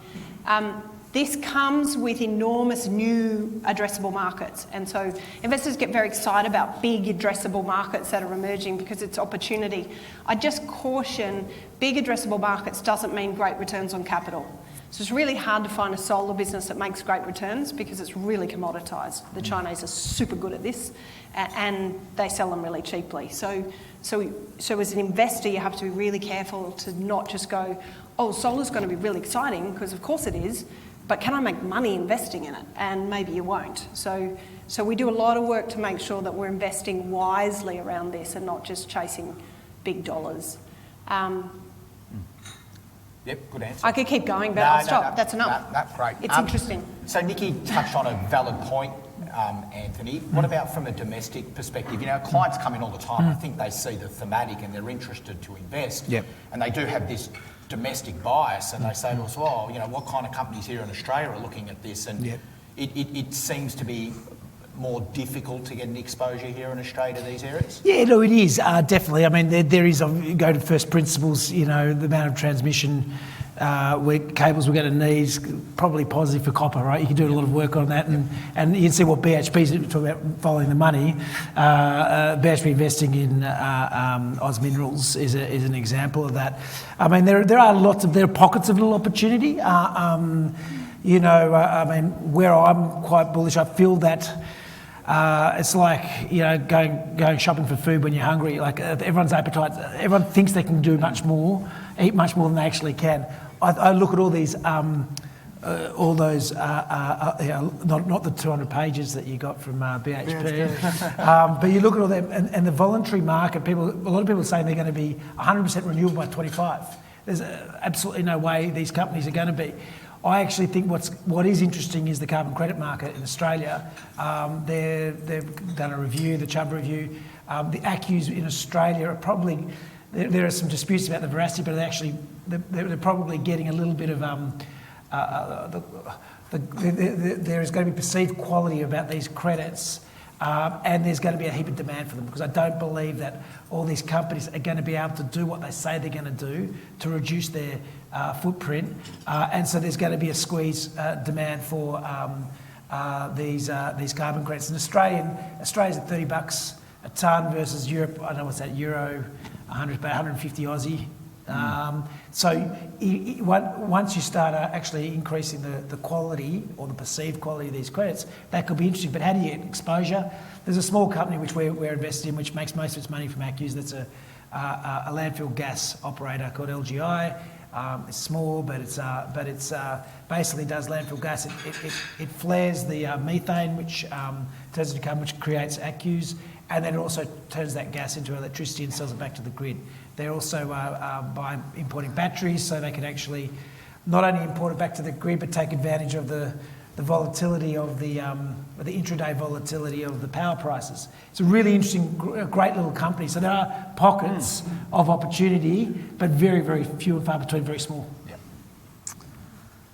This comes with enormous new addressable markets, and so investors get very excited about big addressable markets that are emerging because it's opportunity. I just caution, big addressable markets doesn't mean great returns on capital. So it's really hard to find a solar business that makes great returns because it's really commoditised. The Chinese are super good at this, and they sell them really cheaply. So as an investor, you have to be really careful to not just go, oh, solar's going to be really exciting, because of course it is, but can I make money investing in it? And maybe you won't. So we do a lot of work to make sure that we're investing wisely around this and not just chasing big dollars. Yep, good answer. I could keep going, but I'll stop. That's enough. No, great. It's interesting. So Nikki touched on a valid point, Anthony. What about from a domestic perspective? Clients come in all the time. I think they see the thematic and they're interested to invest. Yep. And they do have this domestic bias, and they say to us, well, what kind of companies here in Australia are looking at this? And Yep. it seems to be more difficult to get an exposure here in Australia to these areas? Yeah, no, it is, definitely. I mean, there is, go to first principles, the amount of transmission, where cables we're going to need is probably positive for copper, right? You can do a lot of work on that, and you can see what BHP's talking about following the money. BHP investing in Oz Minerals is an example of that. I mean, there are pockets of little opportunity. I mean, where I'm quite bullish, I feel that it's like, going shopping for food when you're hungry. Like everyone's appetite, everyone thinks they can do much more, eat much more than they actually can. I look at all these, all those, not the 200 pages that you got from BHP, but you look at all them, and the voluntary market, a lot of people are saying they're going to be 100% renewable by 25. There's absolutely no way these companies are going to be. I actually think what is interesting is the carbon credit market in Australia. They've done a review, the Chubb review. The ACCUs in Australia are probably, there are some disputes about the veracity, but they're probably getting a little bit of, there is going to be perceived quality about these credits, and there's going to be a heap of demand for them, because I don't believe that all these companies are going to be able to do what they say they're going to do to reduce their footprint, and so there's going to be a squeeze demand for these carbon credits. And Australia's at $30 a tonne versus Europe. I don't know what's that, euro 100, about 150 Aussie. So once you start actually increasing the quality or the perceived quality of these credits, that could be interesting. But how do you get exposure? There's a small company which we're invested in, which makes most of its money from ACCUs. That's a landfill gas operator called LGI. It's small, but it's basically does landfill gas. It flares the methane, which turns into carbon, which creates ACCUs, and then it also turns that gas into electricity and sells it back to the grid. They're also by importing batteries, so they can actually not only import it back to the grid, but take advantage of the volatility of the intraday volatility of the power prices. It's a really interesting, great little company. So there are pockets of opportunity, but very, very few and far between, very small.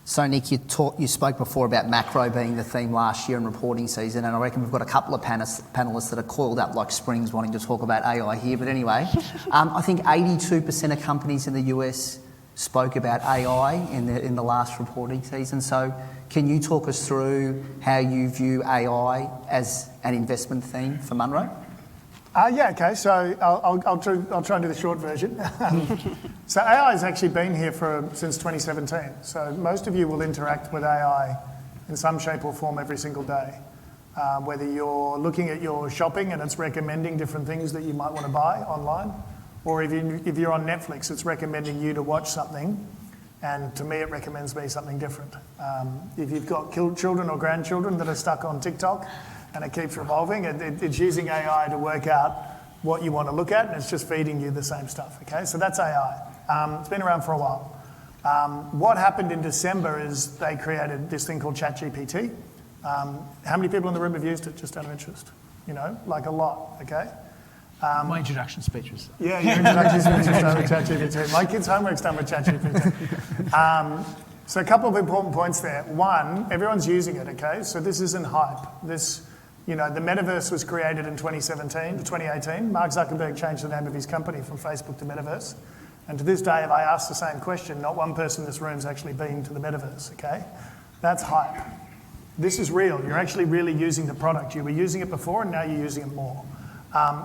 So Nick, you spoke before about macro being the theme last year in reporting season, and I reckon we've got a couple of panellists that are coiled up like springs wanting to talk about AI here. But anyway, I think 82% of companies in the US spoke about AI in the last reporting season. So can you talk us through how you view AI as an investment theme for Munro? Yeah, okay, so I'll try and do the short version. So AI has actually been here since 2017. So most of you will interact with AI in some shape or form every single day. Whether you're looking at your shopping and it's recommending different things that you might want to buy online, or if you're on Netflix, it's recommending you to watch something, and to me it recommends me something different. If you've got children or grandchildren that are stuck on TikTok and it keeps revolving, it's using AI to work out what you want to look at, and it's just feeding you the same stuff, okay? So that's AI. It's been around for a while. What happened in December is they created this thing called ChatGPT. How many people in the room have used it, just out of interest? You know, like a lot, okay? My introduction speech was... Yeah, your introduction speech is done with ChatGPT. My kid's homework's done with ChatGPT. So a couple of important points there. One, everyone's using it, okay? So this isn't hype. The metaverse was created in 2018. Mark Zuckerberg changed the name of his company from Facebook to Metaverse. And to this day, if I ask the same question, not one person in this room's actually been to the Metaverse, okay? That's hype. This is real. You're actually really using the product. You were using it before and now you're using it more.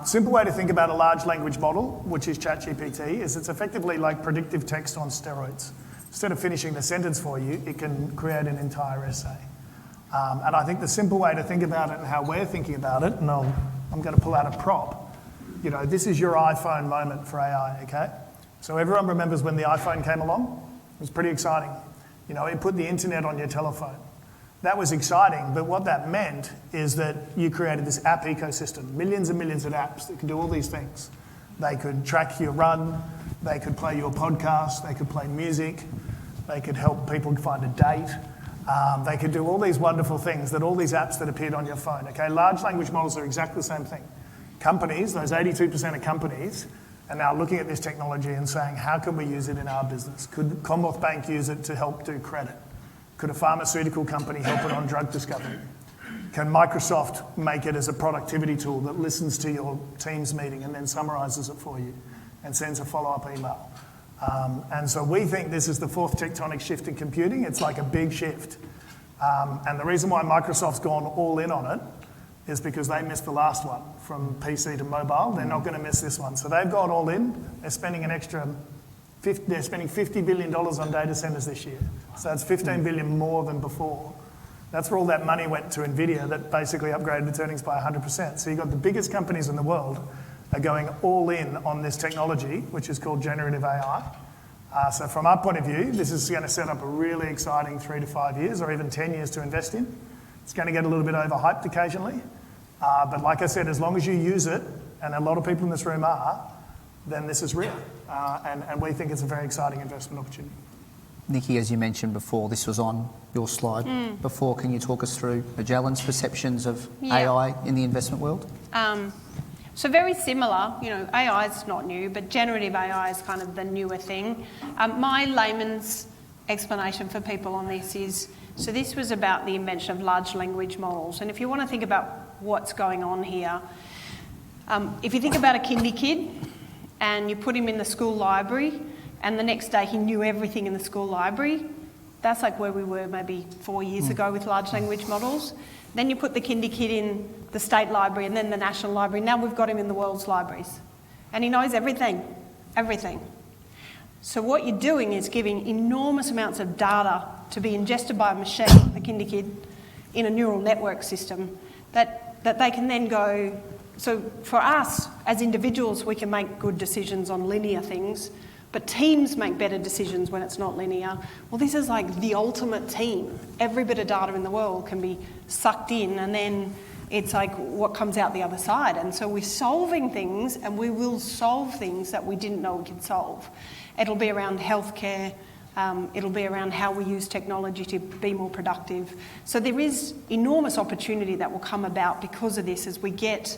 Simple way to think about a large language model, which is ChatGPT, is it's effectively like predictive text on steroids. Instead of finishing the sentence for you, it can create an entire essay. And I think the simple way to think about it and how we're thinking about it, and I'm going to pull out a prop, this is your iPhone moment for AI, okay? So everyone remembers when the iPhone came along? It was pretty exciting. It put the internet on your telephone. That was exciting, but what that meant is that you created this app ecosystem, millions and millions of apps that can do all these things. They could track your run, they could play your podcast, they could play music, they could help people find a date, they could do all these wonderful things that all these apps that appeared on your phone, okay? Large language models are exactly the same thing. Companies, those 82% of companies, are now looking at this technology and saying, how can we use it in our business? Could Commonwealth Bank use it to help do credit? Could a pharmaceutical company help it on drug discovery? Can Microsoft make it as a productivity tool that listens to your Teams meeting and then summarises it for you and sends a follow-up email? And so we think this is the fourth tectonic shift in computing. It's like a big shift. And the reason why Microsoft's gone all in on it is because they missed the last one from PC to mobile. They're not going to miss this one. So they've gone all in. They're spending they're spending $50 billion on data centres this year. So that's $15 billion more than before. That's where all that money went to NVIDIA that basically upgraded its earnings by 100%. So you've got the biggest companies in the world are going all in on this technology, which is called generative AI. So from our point of view, this is going to set up a really exciting 3 to 5 years or even 10 years to invest in. It's going to get a little bit overhyped occasionally. But like I said, as long as you use it, and a lot of people in this room are, then this is real. And we think it's a very exciting investment opportunity. Nikki, as you mentioned before, this was on your slide before. Can you talk us through Magellan's perceptions of AI in the investment world? So very similar, AI is not new, but generative AI is kind of the newer thing. My layman's explanation for people on this is, so this was about the invention of large language models. And if you want to think about what's going on here, if you think about a kindy kid and you put him in the school library and the next day he knew everything in the school library, that's like where we were maybe 4 years ago with large language models. Then you put the kindy kid in the state library and then the national library. Now we've got him in the world's libraries. And he knows everything. So what you're doing is giving enormous amounts of data to be ingested by a machine, the kindy kid, in a neural network system that they can then go... So for us, as individuals, we can make good decisions on linear things, but teams make better decisions when it's not linear. Well, this is like the ultimate team. Every bit of data in the world can be sucked in, and then it's like what comes out the other side. And so we're solving things, and we will solve things that we didn't know we could solve. It'll be around healthcare. It'll be around how we use technology to be more productive. So there is enormous opportunity that will come about because of this as we get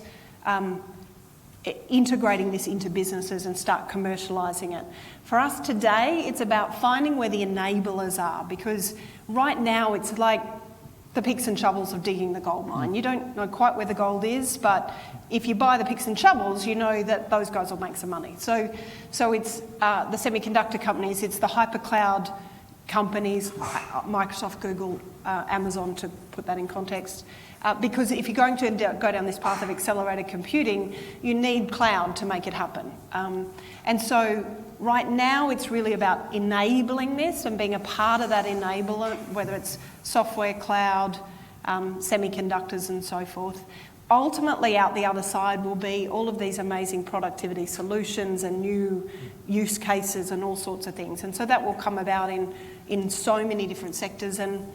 integrating this into businesses and start commercialising it. For us today, it's about finding where the enablers are, because right now it's like the picks and shovels of digging the gold mine. You don't know quite where the gold is, but if you buy the picks and shovels, you know that those guys will make some money. So it's the semiconductor companies, it's the hypercloud companies, Microsoft, Google, Amazon, to put that in context. Because if you're going to go down this path of accelerated computing, you need cloud to make it happen. And so right now it's really about enabling this and being a part of that enabler, whether it's software, cloud, semiconductors and so forth. Ultimately, out the other side will be all of these amazing productivity solutions and new use cases and all sorts of things. And so that will come about in so many different sectors, and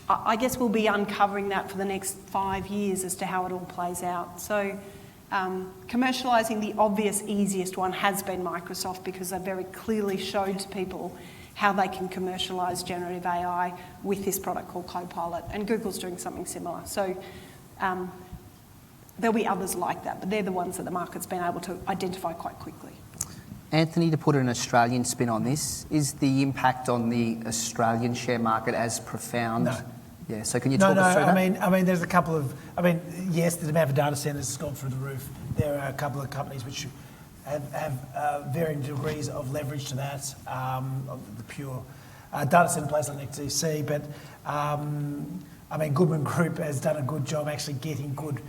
I guess we'll be uncovering that for the next 5 years as to how it all plays out. So commercialising, the obvious easiest one has been Microsoft, because they very clearly showed to people how they can commercialise generative AI with this product called Copilot, and Google's doing something similar. So there'll be others like that, but they're the ones that the market's been able to identify quite quickly. Anthony, to put an Australian spin on this, is the impact on the Australian share market as profound? No. Yeah, so can you talk us through that? I mean, there's a couple of... yes, the demand for data centres has gone through the roof. There are a couple of companies which have varying degrees of leverage to that, of the pure data centre place like NEXTDC, but Goodman Group has done a good job actually getting good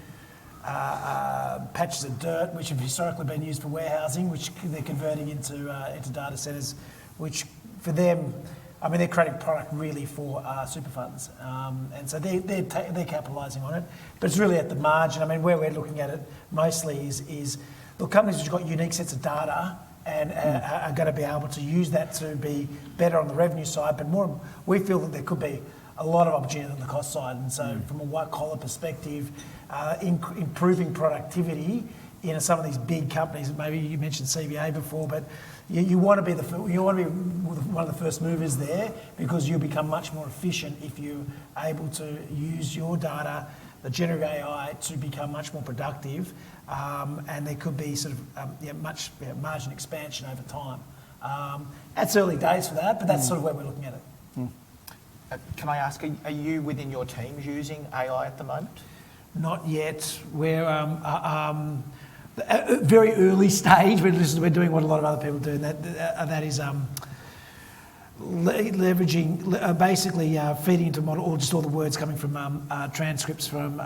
patches of dirt, which have historically been used for warehousing, which they're converting into data centres, which for them, they're creating product really for super funds, and so they're capitalising on it. But it's really at the margin. Where we're looking at it mostly is look, companies which have got unique sets of data and are going to be able to use that to be better on the revenue side, but more, we feel that there could be a lot of opportunity on the cost side. And so from a white collar perspective, improving productivity in some of these big companies, maybe you mentioned CBA before, but you want to be one of the first movers there, because you'll become much more efficient if you're able to use your data, the generative AI, to become much more productive, and there could be sort of much margin expansion over time. It's early days for that, but that's sort of where we're looking at it. Can I ask, are you within your teams using AI at the moment? Not yet. We're very early stage. We're doing what a lot of other people do, and that is leveraging, basically feeding into model, or just all the words coming from transcripts from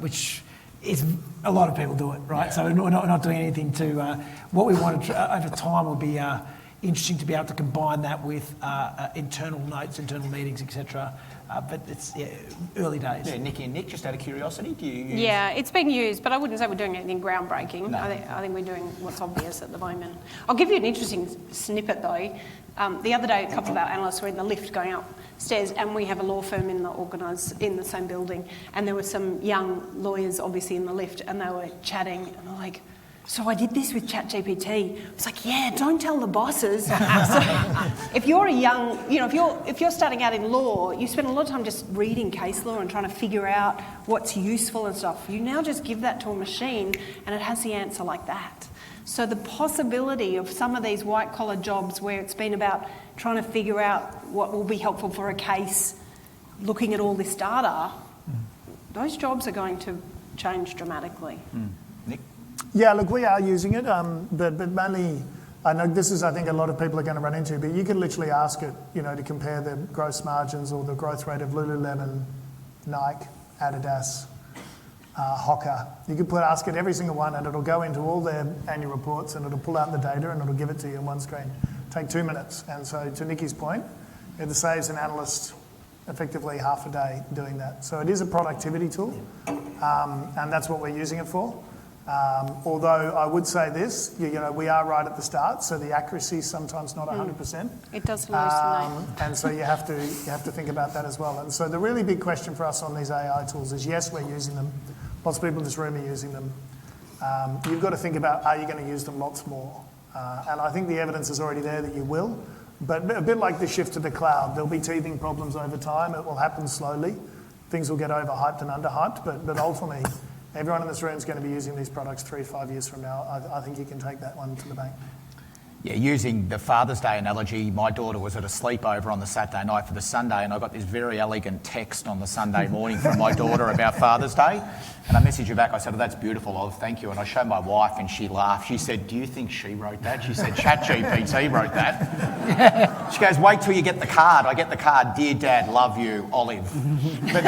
which is a lot of people do it, right? Yeah. So we're not doing anything to. What we want to over time will be interesting to be able to combine that with internal notes, internal meetings, etc. But it's early days. Yeah, Nikki and Nick, just out of curiosity, do you use... Yeah, it's being used, but I wouldn't say we're doing anything groundbreaking. No. I think we're doing what's obvious at the moment. I'll give you an interesting snippet though. The other day, a couple of our analysts were in the lift going upstairs, and we have a law firm in the same building, and there were some young lawyers obviously in the lift, and they were chatting, and they're like, so I did this with ChatGPT. It's like, yeah, don't tell the bosses. So if you're a young, if you're starting out in law, you spend a lot of time just reading case law and trying to figure out what's useful and stuff. You now just give that to a machine and it has the answer like that. So the possibility of some of these white collar jobs where it's been about trying to figure out what will be helpful for a case, looking at all this data, those jobs are going to change dramatically. Nick? Yeah, look, we are using it, but mainly, I know this is, I think, a lot of people are going to run into, but you can literally ask it, to compare the gross margins or the growth rate of Lululemon, Nike, Adidas, Hoka. You can ask it every single one, and it'll go into all their annual reports, and it'll pull out the data, and it'll give it to you in one screen. Take 2 minutes. And so, to Nikki's point, it saves an analyst effectively half a day doing that. So it is a productivity tool, and that's what we're using it for. Although I would say this, you know, we are right at the start, so the accuracy is sometimes not 100%. It does hallucinate. And so you have to think about that as well. And so the really big question for us on these AI tools is, yes, we're using them. Lots of people in this room are using them. You've got to think about, are you going to use them lots more? And I think the evidence is already there that you will. But a bit like the shift to the cloud, there'll be teething problems over time. It will happen slowly. Things will get overhyped and underhyped, but ultimately, everyone in this room is going to be using these products 3 to 5 years from now. I think you can take that one to the bank. Yeah, using the Father's Day analogy, my daughter was at a sleepover on the Saturday night for the Sunday, and I got this very elegant text on the Sunday morning from my daughter about Father's Day. And I messaged her back. I said, "Oh, that's beautiful, Olive, thank you." And I showed my wife, and she laughed. She said, "Do you think she wrote that?" She said, "ChatGPT wrote that." She goes, "Wait till you get the card." I get the card, "Dear Dad, love you, Olive." But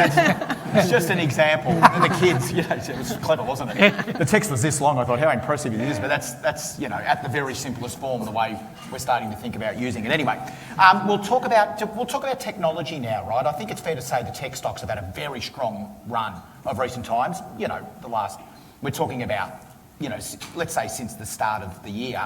it's just an example. And the kids, you know, it was clever, wasn't it? The text was this long. I thought, how impressive it is. But that's you know, at the very simplest form, the way we're starting to think about using it. Anyway, we'll talk about technology now, right? I think it's fair to say the tech stocks have had a very strong run of recent times. You know, we're talking about, you know, let's say since the start of the year.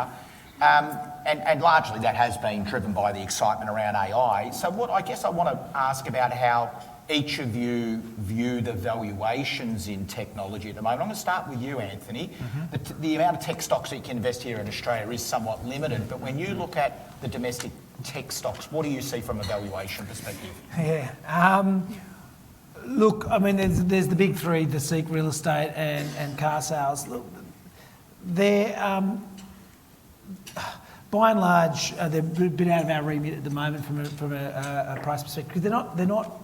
And largely that has been driven by the excitement around AI. So what I guess I want to ask about how each of you view the valuations in technology at the moment. I'm going to start with you, Anthony. Mm-hmm. The amount of tech stocks that you can invest here in Australia is somewhat limited, but when you look at the domestic tech stocks, what do you see from a valuation perspective? Yeah. Look, I mean, there's the big three, the SEEK, real estate and car sales. Look, they're, by and large, they've been out of our remit at the moment from a price perspective. They're not.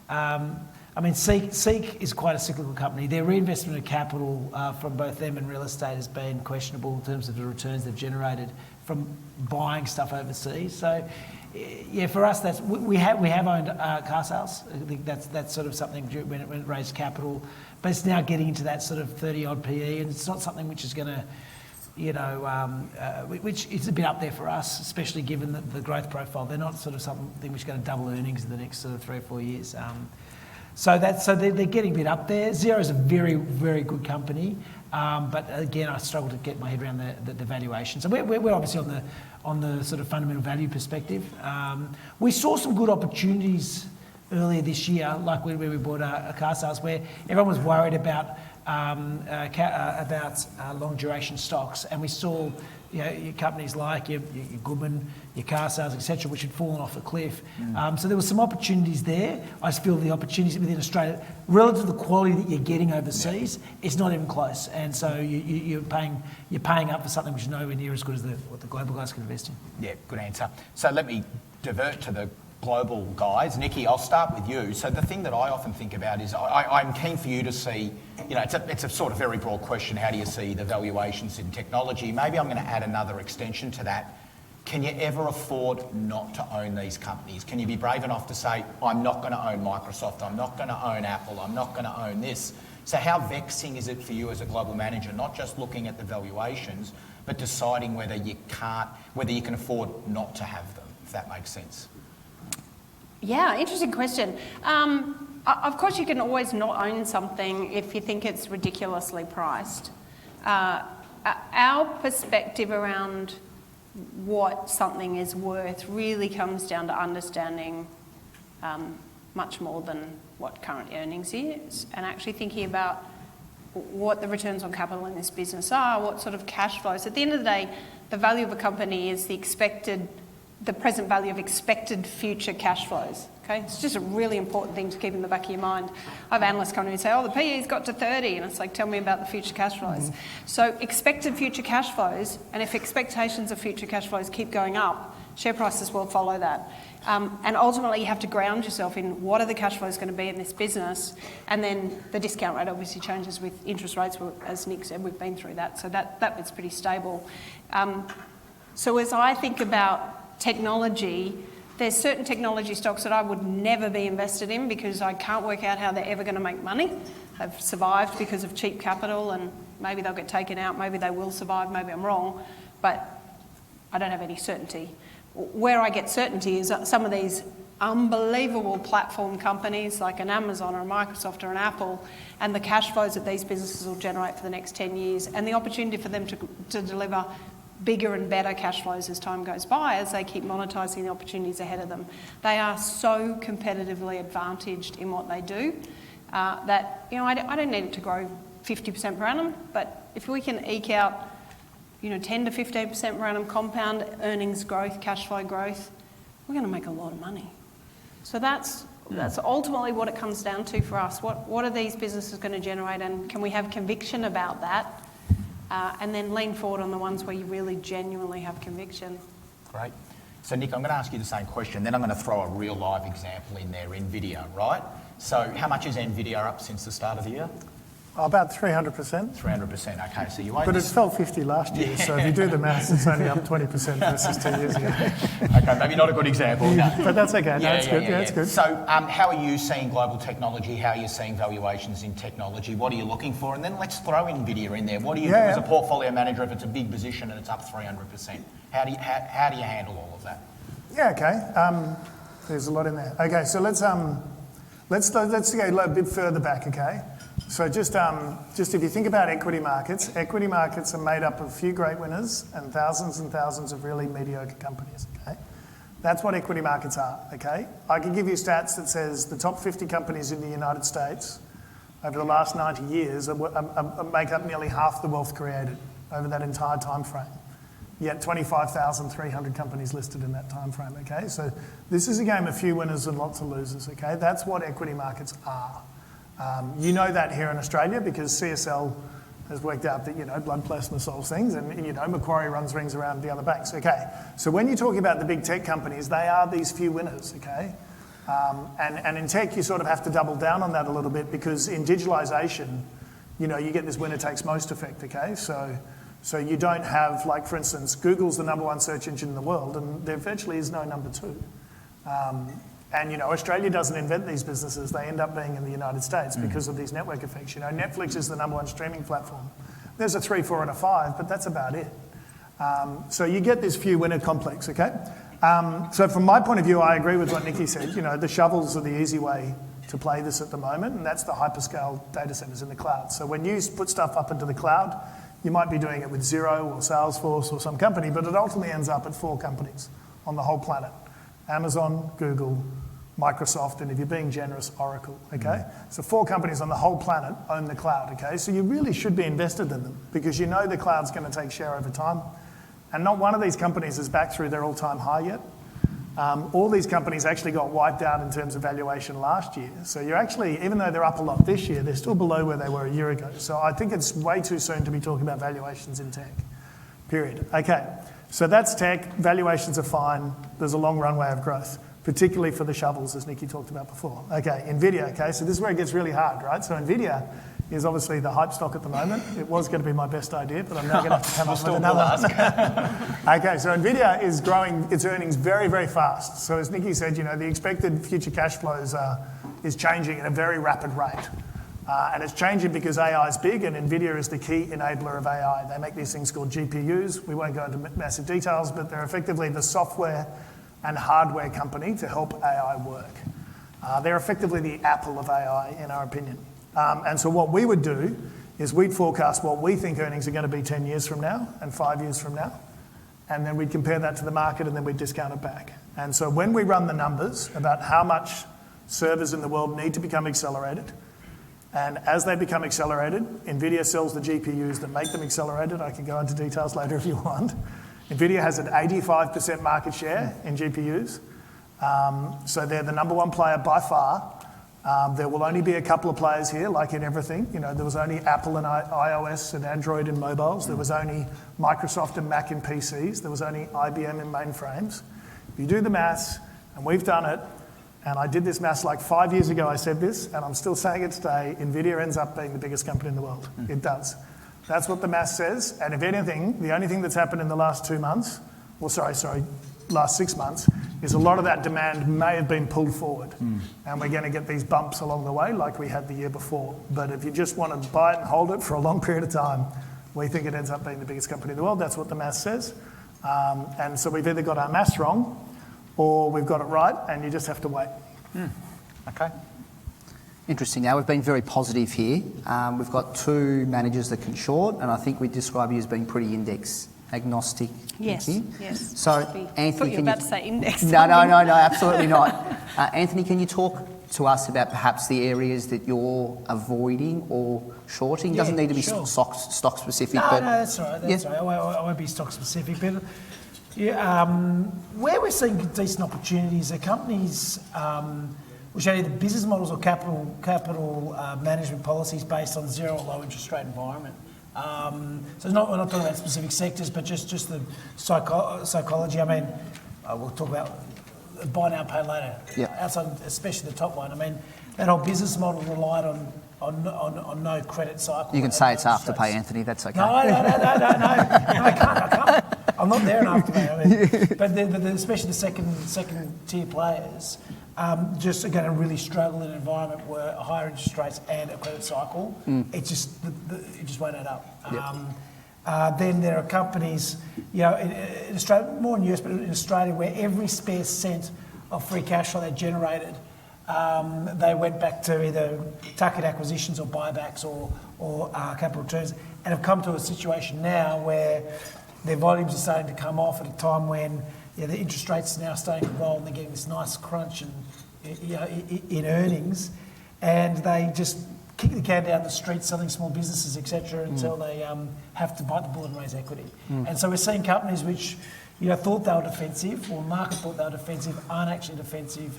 I mean, SEEK is quite a cyclical company. Their reinvestment of capital from both them and real estate has been questionable in terms of the returns they've generated from buying stuff overseas. So, yeah, for us, we have owned car sales. I think that's sort of something when it raised capital, but it's now getting into that sort of 30-odd PE, and it's not something which is going to, you know, which is a bit up there for us, especially given the growth profile. They're not sort of something which is going to double earnings in the next sort of 3 or 4 years. So they're getting a bit up there. Xero is a very, very good company, but again, I struggle to get my head around the valuation. So we're obviously on the sort of fundamental value perspective. We saw some good opportunities earlier this year, like where we bought a car sales, where everyone was worried about long duration stocks, and we saw, you know, your companies like your Goodman, your car sales, etc., which had fallen off a cliff. So there were some opportunities there. I just feel the opportunities within Australia, relative to the quality that you're getting overseas, it's not even close. And so you're paying up for something which is nowhere near as good as what the global guys can invest in. Yeah, good answer. So let me divert to the global guys. Nikki, I'll start with you. So the thing that I often think about is I'm keen for you to see, you know, it's a sort of very broad question. How do you see the valuations in technology? Maybe I'm going to add another extension to that. Can you ever afford not to own these companies? Can you be brave enough to say, I'm not going to own Microsoft, I'm not going to own Apple, I'm not going to own this? So how vexing is it for you as a global manager, not just looking at the valuations, but deciding whether you can afford not to have them, if that makes sense? Yeah, interesting question. Of course, you can always not own something if you think it's ridiculously priced. Our perspective around what something is worth really comes down to understanding much more than what current earnings is, and actually thinking about what the returns on capital in this business are, what sort of cash flows. At the end of the day, the value of a company is the present value of expected future cash flows. Okay, it's just a really important thing to keep in the back of your mind. I have analysts come to me and say, "Oh, the PE's got to 30," and it's like, "Tell me about the future cash flows." So expected future cash flows, and if expectations of future cash flows keep going up, share prices will follow that. And ultimately, you have to ground yourself in what are the cash flows going to be in this business, and then the discount rate obviously changes with interest rates. As Nick said, we've been through that, so that bit's pretty stable. So as I think about technology, there's certain technology stocks that I would never be invested in because I can't work out how they're ever going to make money. They've survived because of cheap capital, and maybe they'll get taken out, maybe they will survive, maybe I'm wrong, but I don't have any certainty. Where I get certainty is some of these unbelievable platform companies like an Amazon or a Microsoft or an Apple, and the cash flows that these businesses will generate for the next 10 years, and the opportunity for them to deliver bigger and better cash flows as time goes by, as they keep monetising the opportunities ahead of them. They are so competitively advantaged in what they do that, you know, I don't need it to grow 50% per annum, but if we can eke out, you know, 10 to 15% per annum compound earnings growth, cash flow growth, we're going to make a lot of money. So that's ultimately what it comes down to for us. What are these businesses going to generate, and can we have conviction about that? And then lean forward on the ones where you really genuinely have conviction. Great. So Nick, I'm going to ask you the same question, then I'm going to throw a real live example in there, NVIDIA, right? So how much is NVIDIA up since the start of the year? About 300%. 300%, okay. So you own But this... it fell 50 last year, so if you do the maths, it's only up 20% versus 2 years ago. Okay, maybe not a good example. No. But that's okay. No, it's good. Yeah, it's good. So how are you seeing global technology? How are you seeing valuations in technology? What are you looking for? And then let's throw NVIDIA in there. What do you do as a portfolio manager if it's a big position and it's up 300%? How do you handle all of that? Yeah, okay. There's a lot in there. Okay, so let's go a bit further back, okay? So just if you think about equity markets are made up of a few great winners and thousands of really mediocre companies, okay? That's what equity markets are, okay? I can give you stats that says the top 50 companies in the United States over the last 90 years make up nearly half the wealth created over that entire time frame. Yet 25,300 companies listed in that time frame, okay? So this is a game of few winners and lots of losers, okay? That's what equity markets are. You know that here in Australia because CSL has worked out that, you know, blood plasma solves things, and you know, Macquarie runs rings around the other banks, okay? So when you're talking about the big tech companies, they are these few winners, okay? And in tech, you sort of have to double down on that a little bit because in digitalisation, you know, you get this winner takes most effect, okay? So you don't have, like, for instance, Google's the #1 search engine in the world, and there virtually is no number 2. And, you know, Australia doesn't invent these businesses. They end up being in the United States because of these network effects. You know, Netflix is the #1 streaming platform. There's a 3, 4 and a 5, but that's about it. So you get this few winner complex, okay? So from my point of view, I agree with what Nikki said. You know, the shovels are the easy way to play this at the moment, and that's the hyperscale data centers in the cloud. So when you put stuff up into the cloud, you might be doing it with Xero or Salesforce or some company, but it ultimately ends up at 4 companies on the whole planet. Amazon, Google, Microsoft, and if you're being generous, Oracle, okay? So 4 companies on the whole planet own the cloud, okay? So you really should be invested in them because you know the cloud's going to take share over time. And not one of these companies is back through their all-time high yet. All these companies actually got wiped out in terms of valuation last year. So you're actually, even though they're up a lot this year, they're still below where they were a year ago. So I think it's way too soon to be talking about valuations in tech, period. Okay, so that's tech. Valuations are fine. There's a long runway of growth, particularly for the shovels, as Nikki talked about before. Okay, NVIDIA, okay, so this is where it gets really hard, right? So NVIDIA is obviously the hype stock at the moment. It was going to be my best idea, but I'm now going to have to come up with another. Okay, so NVIDIA is growing its earnings very, very fast. So as Nikki said, you know, the expected future cash flows is changing at a very rapid rate. And it's changing because AI is big and NVIDIA is the key enabler of AI. They make these things called GPUs. We won't go into massive details, but they're effectively the software and hardware company to help AI work. They're effectively the Apple of AI, in our opinion. And so what we would do is we'd forecast what we think earnings are going to be 10 years from now and 5 years from now. And then we'd compare that to the market and then we'd discount it back. And so when we run the numbers about how much servers in the world need to become accelerated, and as they become accelerated, NVIDIA sells the GPUs that make them accelerated. I can go into details later if you want. NVIDIA has an 85% market share in GPUs. So they're the #1 player by far. There will only be a couple of players here, like in everything. You know, there was only Apple and iOS and Android in mobiles. There was only Microsoft and Mac in PCs. There was only IBM in mainframes. If you do the maths, and we've done it, and I did this maths like 5 years ago, I said this, and I'm still saying it today, NVIDIA ends up being the biggest company in the world. It does. That's what the maths says. And if anything, the only thing that's happened in the last 2 months, last 6 months, is a lot of that demand may have been pulled forward. And we're going to get these bumps along the way like we had the year before. But if you just want to buy it and hold it for a long period of time, we think it ends up being the biggest company in the world. That's what the maths says. And so we've either got our maths wrong or we've got it right and you just have to wait. Okay. Interesting. Now, we've been very positive here. We've got two managers that can short, and I think we describe you as being pretty index agnostic. Yes, Nikki. yes. So, I Anthony, thought you were can about to say index. No, absolutely not. Anthony, can you talk to us about perhaps the areas that you're avoiding or shorting? Doesn't need to be sure. stock specific, No, but that's all right. That's Yeah. all right. I won't be stock specific, but where we're seeing decent opportunities are companies which are either business models or capital management policies based on zero or low interest rate environment. So we're not talking about specific sectors, but just the psychology. I mean, we'll talk about buy now, pay later. Yep. Outside, especially the top one. I mean, that whole business model relied on no credit cycle. you can say it's Afterpay, Anthony. That's okay. No, I can't. I'm not there in Afterpay. I mean, but especially the second tier players just are going to really struggle in an environment where higher interest rates and a credit cycle. It just won't add up. Then there are companies, in Australia, more in the US, but in Australia, where every spare cent of free cash flow they generated, they went back to either tuck-in acquisitions or buybacks or capital returns, and have come to a situation now where their volumes are starting to come off at a time when the interest rates are now starting to roll and they're getting this nice crunch in earnings, and they just kick the can down the street selling small businesses, etc., until they have to bite the bullet and raise equity. And so we're seeing companies which thought they were defensive, or the market thought they were defensive, aren't actually defensive.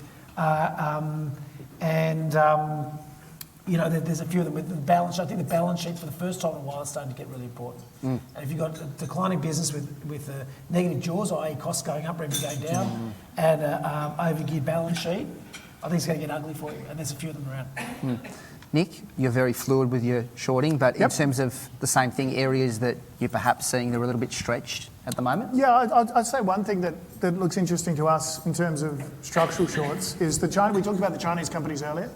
There's a few of them with the balance sheet. I think the balance sheet for the first time in a while is starting to get really important. And if you've got a declining business with negative jaws, i.e. costs going up, revenue going down, and over-geared balance sheet, I think it's going to get ugly for you, and there's a few of them around. Nick, you're very fluid with your shorting, but in terms of the same thing, areas that you're perhaps seeing that are a little bit stretched at the moment? Yeah, I'd say one thing that looks interesting to us in terms of structural shorts is we talked about the Chinese companies earlier.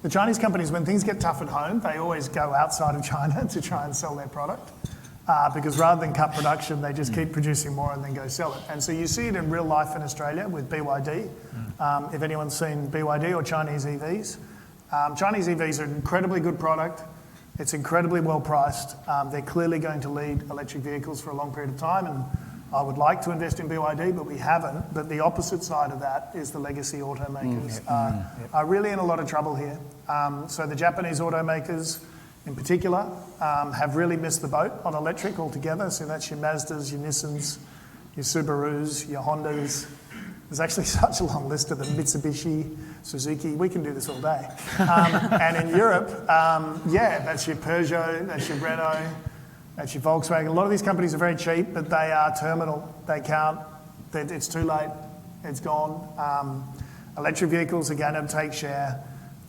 The Chinese companies, when things get tough at home, they always go outside of China to try and sell their product. Because rather than cut production, they just keep producing more and then go sell it. And so you see it in real life in Australia with BYD. If anyone's seen BYD or Chinese EVs, Chinese EVs are an incredibly good product. It's incredibly well priced. They're clearly going to lead electric vehicles for a long period of time, and I would like to invest in BYD, but we haven't. But the opposite side of that is the legacy automakers are really in a lot of trouble here. So the Japanese automakers in particular have really missed the boat on electric altogether. So that's your Mazdas, your Nissans, your Subarus, your Hondas. There's actually such a long list of them. Mitsubishi, Suzuki, we can do this all day. And in Europe, that's your Peugeot, that's your Renault, that's your Volkswagen. A lot of these companies are very cheap, but they are terminal. They can't, it's too late, it's gone. Electric vehicles are going to take share.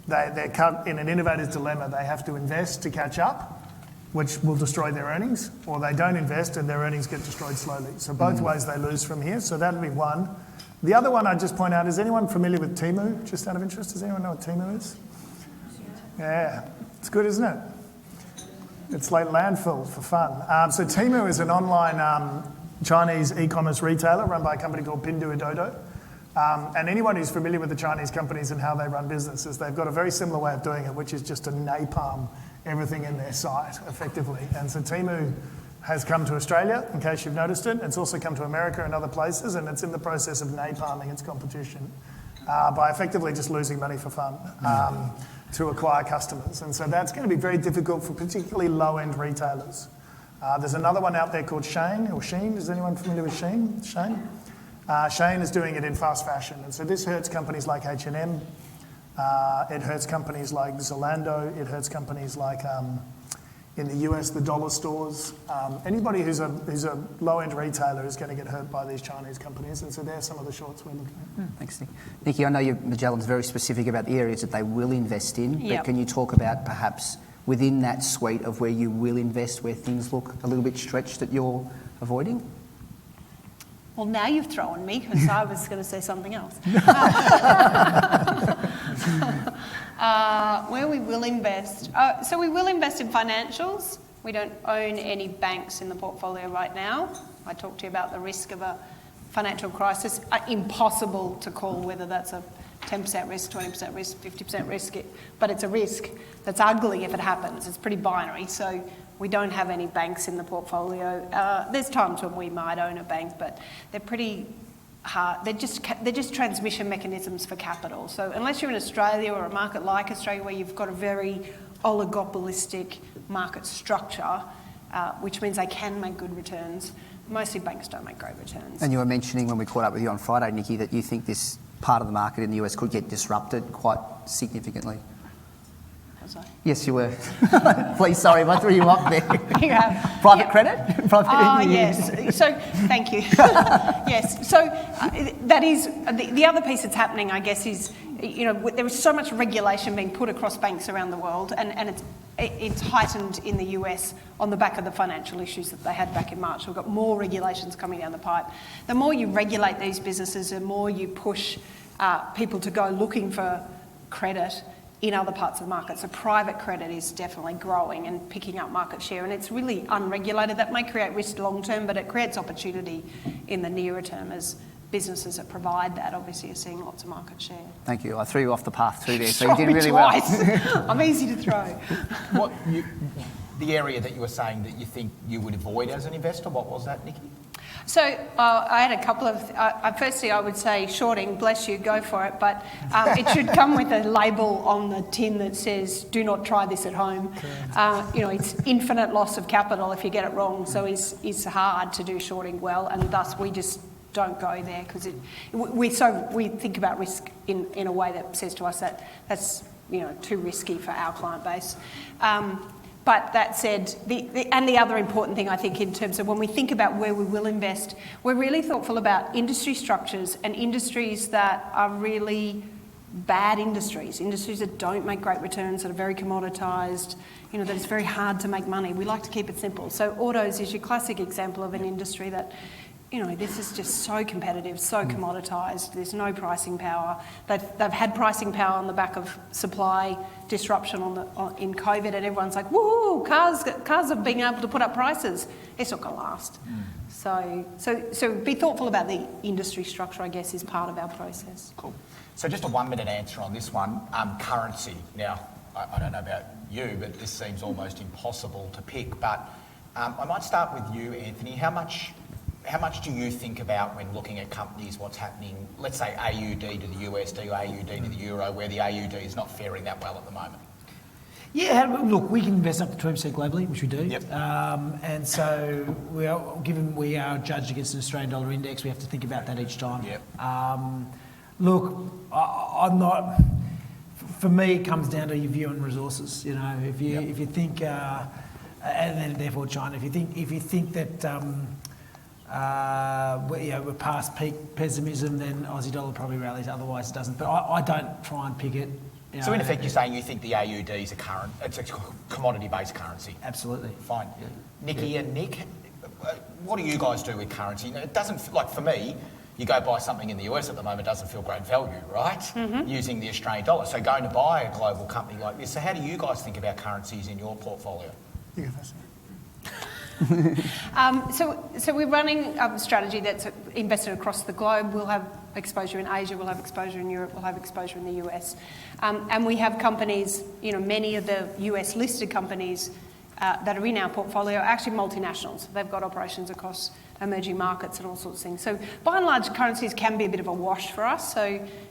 They're cut in an innovator's dilemma. They have to invest to catch up, which will destroy their earnings, or they don't invest and their earnings get destroyed slowly. So both ways they lose from here. So that'd be one. The other one I'd just point out, is anyone familiar with Temu? Just out of interest, does anyone know what Temu is? Yeah, it's good, isn't it? It's like landfill for fun. So Temu is an online Chinese e-commerce retailer run by a company called Pinduoduo. And anyone who's familiar with the Chinese companies and how they run businesses, they've got a very similar way of doing it, which is just to napalm everything in their site, effectively. And so Temu has come to Australia, in case you've noticed it. It's also come to America and other places, and it's in the process of napalming its competition by effectively just losing money for fun to acquire customers. And so that's going to be very difficult for particularly low-end retailers. There's another one out there called Shein, or Shein. Is anyone familiar with Shein? Shein is doing it in fast fashion. And so this hurts companies like H&M. It hurts companies like Zalando. It hurts companies like, in the US, the dollar stores. Anybody who's a low-end retailer is going to get hurt by these Chinese companies. And so there's some of the shorts we're looking at. Thanks, Nick. Nikki, I know Magellan's very specific about the areas that they will invest in, Yep. but can you talk about perhaps within that suite of where you will invest, where things look a little bit stretched that you're avoiding? Well, now you've thrown me, because I was going to say something else. Where we will invest. So we will invest in financials. We don't own any banks in the portfolio right now. I talked to you about the risk of a financial crisis are impossible to call whether that's a 10% risk, 20% risk, 50% risk, but it's a risk that's ugly if it happens. It's pretty binary, so we don't have any banks in the portfolio. There's times when we might own a bank, but they're pretty hard. They're just transmission mechanisms for capital. So unless you're in Australia or a market like Australia where you've got a very oligopolistic market structure, which means they can make good returns, mostly banks don't make great returns. And you were mentioning when we caught up with you on Friday, Nikki, that you think this part of the market in the US could get disrupted quite significantly. Was I? Yes, you were. Please, sorry, if I threw you up there. You have. Private Yep. credit? Oh, yes. So, thank you. Yes. So, that is the other piece that's happening, I guess, is, you know, there is so much regulation being put across banks around the world, and it's heightened in the US on the back of the financial issues that they had back in March. We've got more regulations coming down the pipe. The more you regulate these businesses, the more you push people to go looking for credit in other parts of the market. So private credit is definitely growing and picking up market share, and it's really unregulated. That may create risk long term, but it creates opportunity in the nearer term as businesses that provide that obviously are seeing lots of market share. Thank you. I threw you off the path through there, so you Shot did me really twice. well. I'm easy to throw. The area that you were saying that you think you would avoid as an investor, what was that, Nikki? So I had a couple of, firstly I would say shorting, bless you, go for it, but it should come with a label on the tin that says, do not try this at home. You know, it's infinite loss of capital if you get it wrong, so it's hard to do shorting well, and thus we just don't go there because we think about risk in a way that says to us that that's, you know, too risky for our client base. But that said, the other important thing I think in terms of when we think about where we will invest, we're really thoughtful about industry structures and industries that are really bad industries that don't make great returns, that are very commoditised, you know, that it's very hard to make money. We like to keep it simple. So autos is your classic example of an industry that, you know, this is just so competitive, so commoditised, there's no pricing power. They've had pricing power on the back of supply disruption in COVID, and everyone's like, woohoo, cars are being able to put up prices. It's not going to last. So be thoughtful about the industry structure, I guess, is part of our process. Cool. So just a 1 minute answer on this one. Currency. Now, I don't know about you, but this seems almost impossible to pick. But I might start with you, Anthony. How much do you think about when looking at companies, what's happening, let's say AUD to the USD or AUD to the Euro, where the AUD is not faring that well at the moment? Yeah, look, we can invest up to 20% globally, which we do. Yep. And so, given we are judged against an Australian dollar index, we have to think about that each time. Yep. Look, I'm not. For me, it comes down to your view on resources. You know, if you think, and then therefore China. If you think that. We're past peak pessimism, then Aussie dollar probably rallies, otherwise it doesn't. But I don't try and pick it. You know, So in effect, you're saying you think the AUD is it's a commodity-based currency? Absolutely. Fine. Nikki and Nick, what do you guys do with currency? You know, it doesn't, like for me, you go buy something in the US at the moment, doesn't feel great value, right? Mm-hmm. Using the Australian dollar. So going to buy a global company like this, so how do you guys think about currencies in your portfolio? You go first. So we're running a strategy that's invested across the globe. We'll have exposure in Asia, we'll have exposure in Europe, we'll have exposure in the US. And we have companies, you know, many of the US listed companies that are in our portfolio are actually multinationals. They've got operations across emerging markets and all sorts of things. So by and large, currencies can be a bit of a wash for us. So,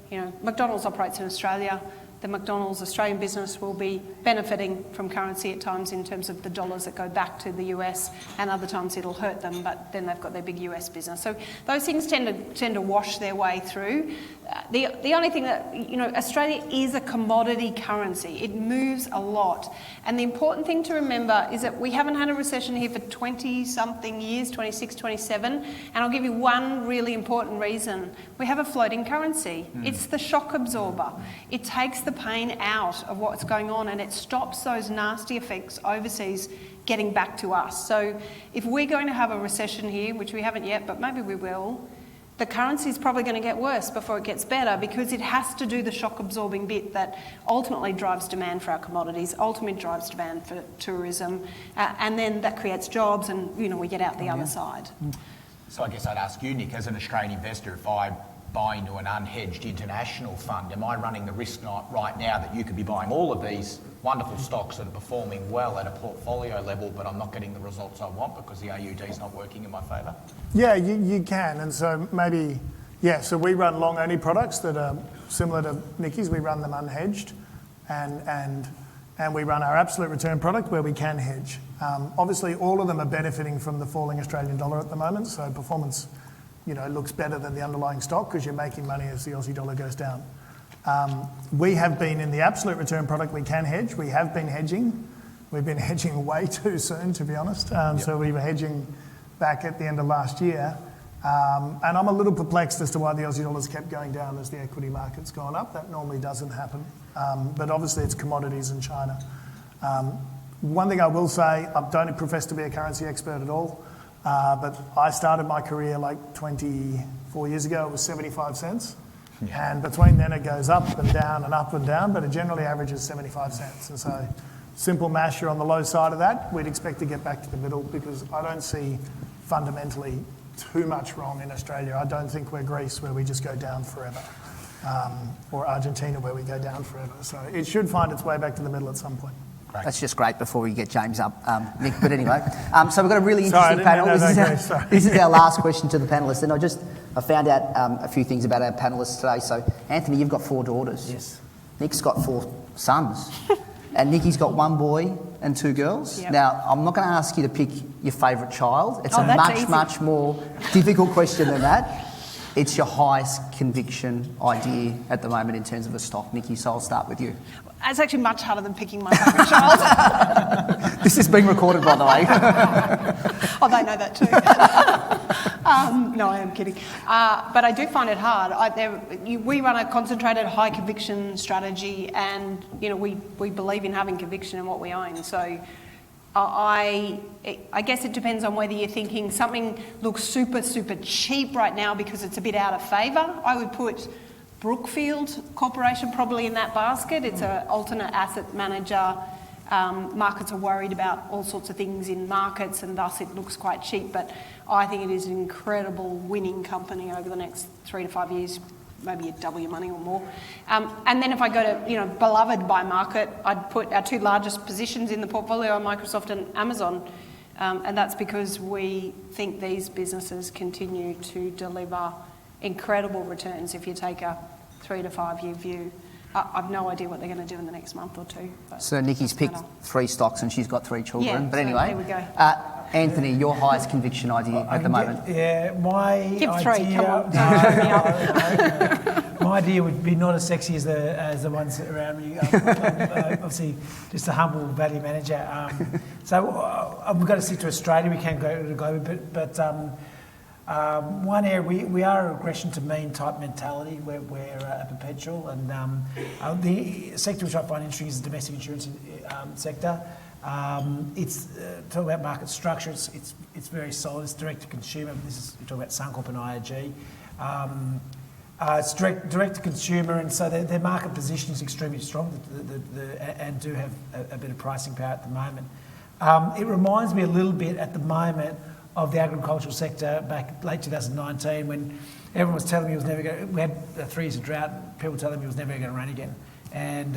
you know, McDonald's operates in Australia. The McDonald's Australian business will be benefiting from currency at times in terms of the dollars that go back to the US, and other times it'll hurt them, but then they've got their big US business. So those things tend to wash their way through. The only thing that, you know, Australia is a commodity currency. It moves a lot. And the important thing to remember is that we haven't had a recession here for 20-something years, 26, 27. And I'll give you one really important reason. We have a floating currency. It's the shock absorber. It takes the pain out of what's going on, and it stops those nasty effects overseas getting back to us. So if we're going to have a recession here, which we haven't yet, but maybe we will, the currency is probably going to get worse before it gets better, because it has to do the shock absorbing bit that ultimately drives demand for our commodities, ultimately drives demand for tourism, and then that creates jobs, and, you know, we get out the other side. So I guess I'd ask you, Nick, as an Australian investor, if I buy into an unhedged international fund, am I running the risk right now that you could be buying all of these wonderful stocks that are performing well at a portfolio level, but I'm not getting the results I want because the AUD is not working in my favour? Yeah, you can. And so maybe, so we run long-only products that are similar to Nikki's. We run them unhedged, and we run our absolute return product where we can hedge. Obviously, all of them are benefiting from the falling Australian dollar at the moment, so performance, looks better than the underlying stock because you're making money as the Aussie dollar goes down. We have been in the absolute return product, we can hedge. We have been hedging. We've been hedging way too soon, to be honest. So we were hedging back at the end of last year. And I'm a little perplexed as to why the Aussie dollar's kept going down as the equity market's gone up. That normally doesn't happen. But obviously it's commodities in China. One thing I will say, I don't profess to be a currency expert at all, but I started my career like 24 years ago, it was 75 cents. And between then it goes up and down, but it generally averages 75 cents. And so simple math, you're on the low side of that. We'd expect to get back to the middle because I don't see fundamentally too much wrong in Australia. I don't think we're Greece where we just go down forever, or Argentina where we go down forever. So it should find its way back to the middle at some point. Great. That's just great before we get James up, Nick. But anyway, so we've got a really interesting Sorry, panel. I didn't know that, This Sorry. is our last question to the panellists, and I found out a few things about our panellists today. So Anthony, you've got 4 daughters. Yes. Nick's got 4 sons, and Nikki's got 1 boy and 2 girls. Yep. Now, I'm not going to ask you to pick your favourite child. It's a that's much, easy. much more difficult question than that. It's your highest conviction idea at the moment in terms of a stock, Nikki. So I'll start with you. It's actually much harder than picking my favourite child. This is being recorded, by the way. Oh, they know that too. No, I am kidding. But I do find it hard. We run a concentrated high conviction strategy, and we believe in having conviction in what we own. So I guess it depends on whether you're thinking something looks super, super cheap right now because it's a bit out of favour. I would put Brookfield Corporation probably in that basket. It's an alternate asset manager. Markets are worried about all sorts of things in markets, and thus it looks quite cheap. But I think it is an incredible winning company over the next 3 to 5 years. Maybe you'd double your money or more. And then if I go to, beloved by market, I'd put our 2 largest positions in the portfolio are Microsoft and Amazon. And that's because we think these businesses continue to deliver incredible returns if you take a 3 to 5 year view. I've no idea what they're going to do in the next month or 2. So Nikki's picked 3 stocks and she's got 3 children. Yeah, but so anyway, there we go. Anthony, your highest conviction idea at the moment? My Give idea, 3, come on. My idea would be not as sexy as the ones around me. Obviously, just a humble value manager. So we've got to stick to Australia. We can't go to global, but one area we are a regression to mean type mentality. We're a perpetual, and the sector which I find interesting is the domestic insurance sector. It's talking about market structure. It's very solid. It's direct to consumer. We're talking about Suncorp and IAG. It's direct to consumer, and so their market position is extremely strong, and do have a bit of pricing power at the moment. It reminds me a little bit at the moment of the agricultural sector back late 2019 when everyone was telling me it was never going. We had 3 years of drought. And people telling me it was never going to rain again, and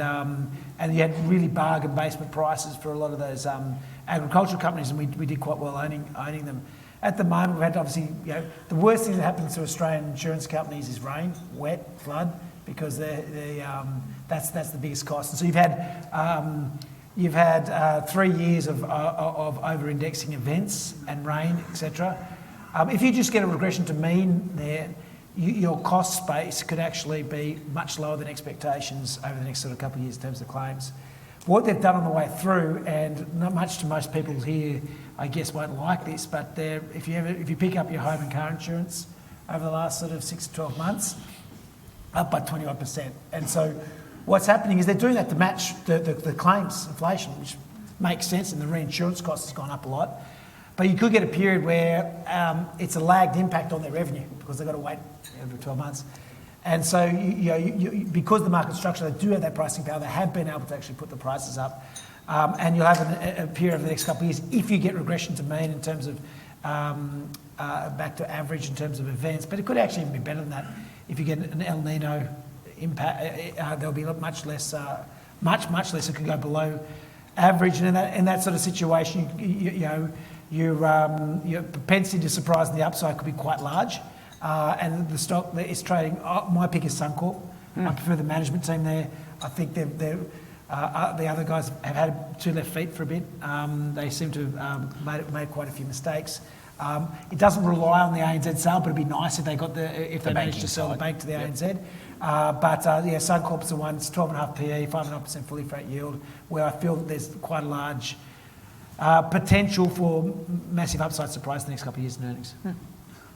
you had really bargain basement prices for a lot of those agricultural companies, and we did quite well owning them. At the moment, we've had obviously the worst thing that happens to Australian insurance companies is rain, wet, flood, because that's the biggest cost. And so you've had 3 years of over-indexing events and rain, etc. If you just get a regression to mean there, your cost base could actually be much lower than expectations over the next sort of couple of years in terms of claims. What they've done on the way through, and not much to most people here, I guess, won't like this, but if you pick up your home and car insurance over the last sort of 6 to 12 months, up by 20%. And so what's happening is they're doing that to match the claims inflation, which makes sense, and the reinsurance cost has gone up a lot. But you could get a period where it's a lagged impact on their revenue because they've got to wait every 12 months. And so, because the market structure, they do have that pricing power, they have been able to actually put the prices up. And you'll have a period over the next couple of years, if you get regression to mean in terms of back to average in terms of events, but it could actually even be better than that. If you get an El Nino impact, there'll be much less. Much less. It could go below average, and in that sort of situation, your propensity to surprise on the upside could be quite large. And the stock that is trading, my pick is Suncorp. I prefer the management team there. I think the other guys have had 2 left feet for a bit. They seem to have made quite a few mistakes. It doesn't rely on the ANZ sale, but it'd be nice if they managed to sell the bank to the ANZ. Suncorp's the one. It's 12.5 PE, 5.5% fully franked yield, where I feel that there's quite a large potential for massive upside surprise in the next couple of years in earnings.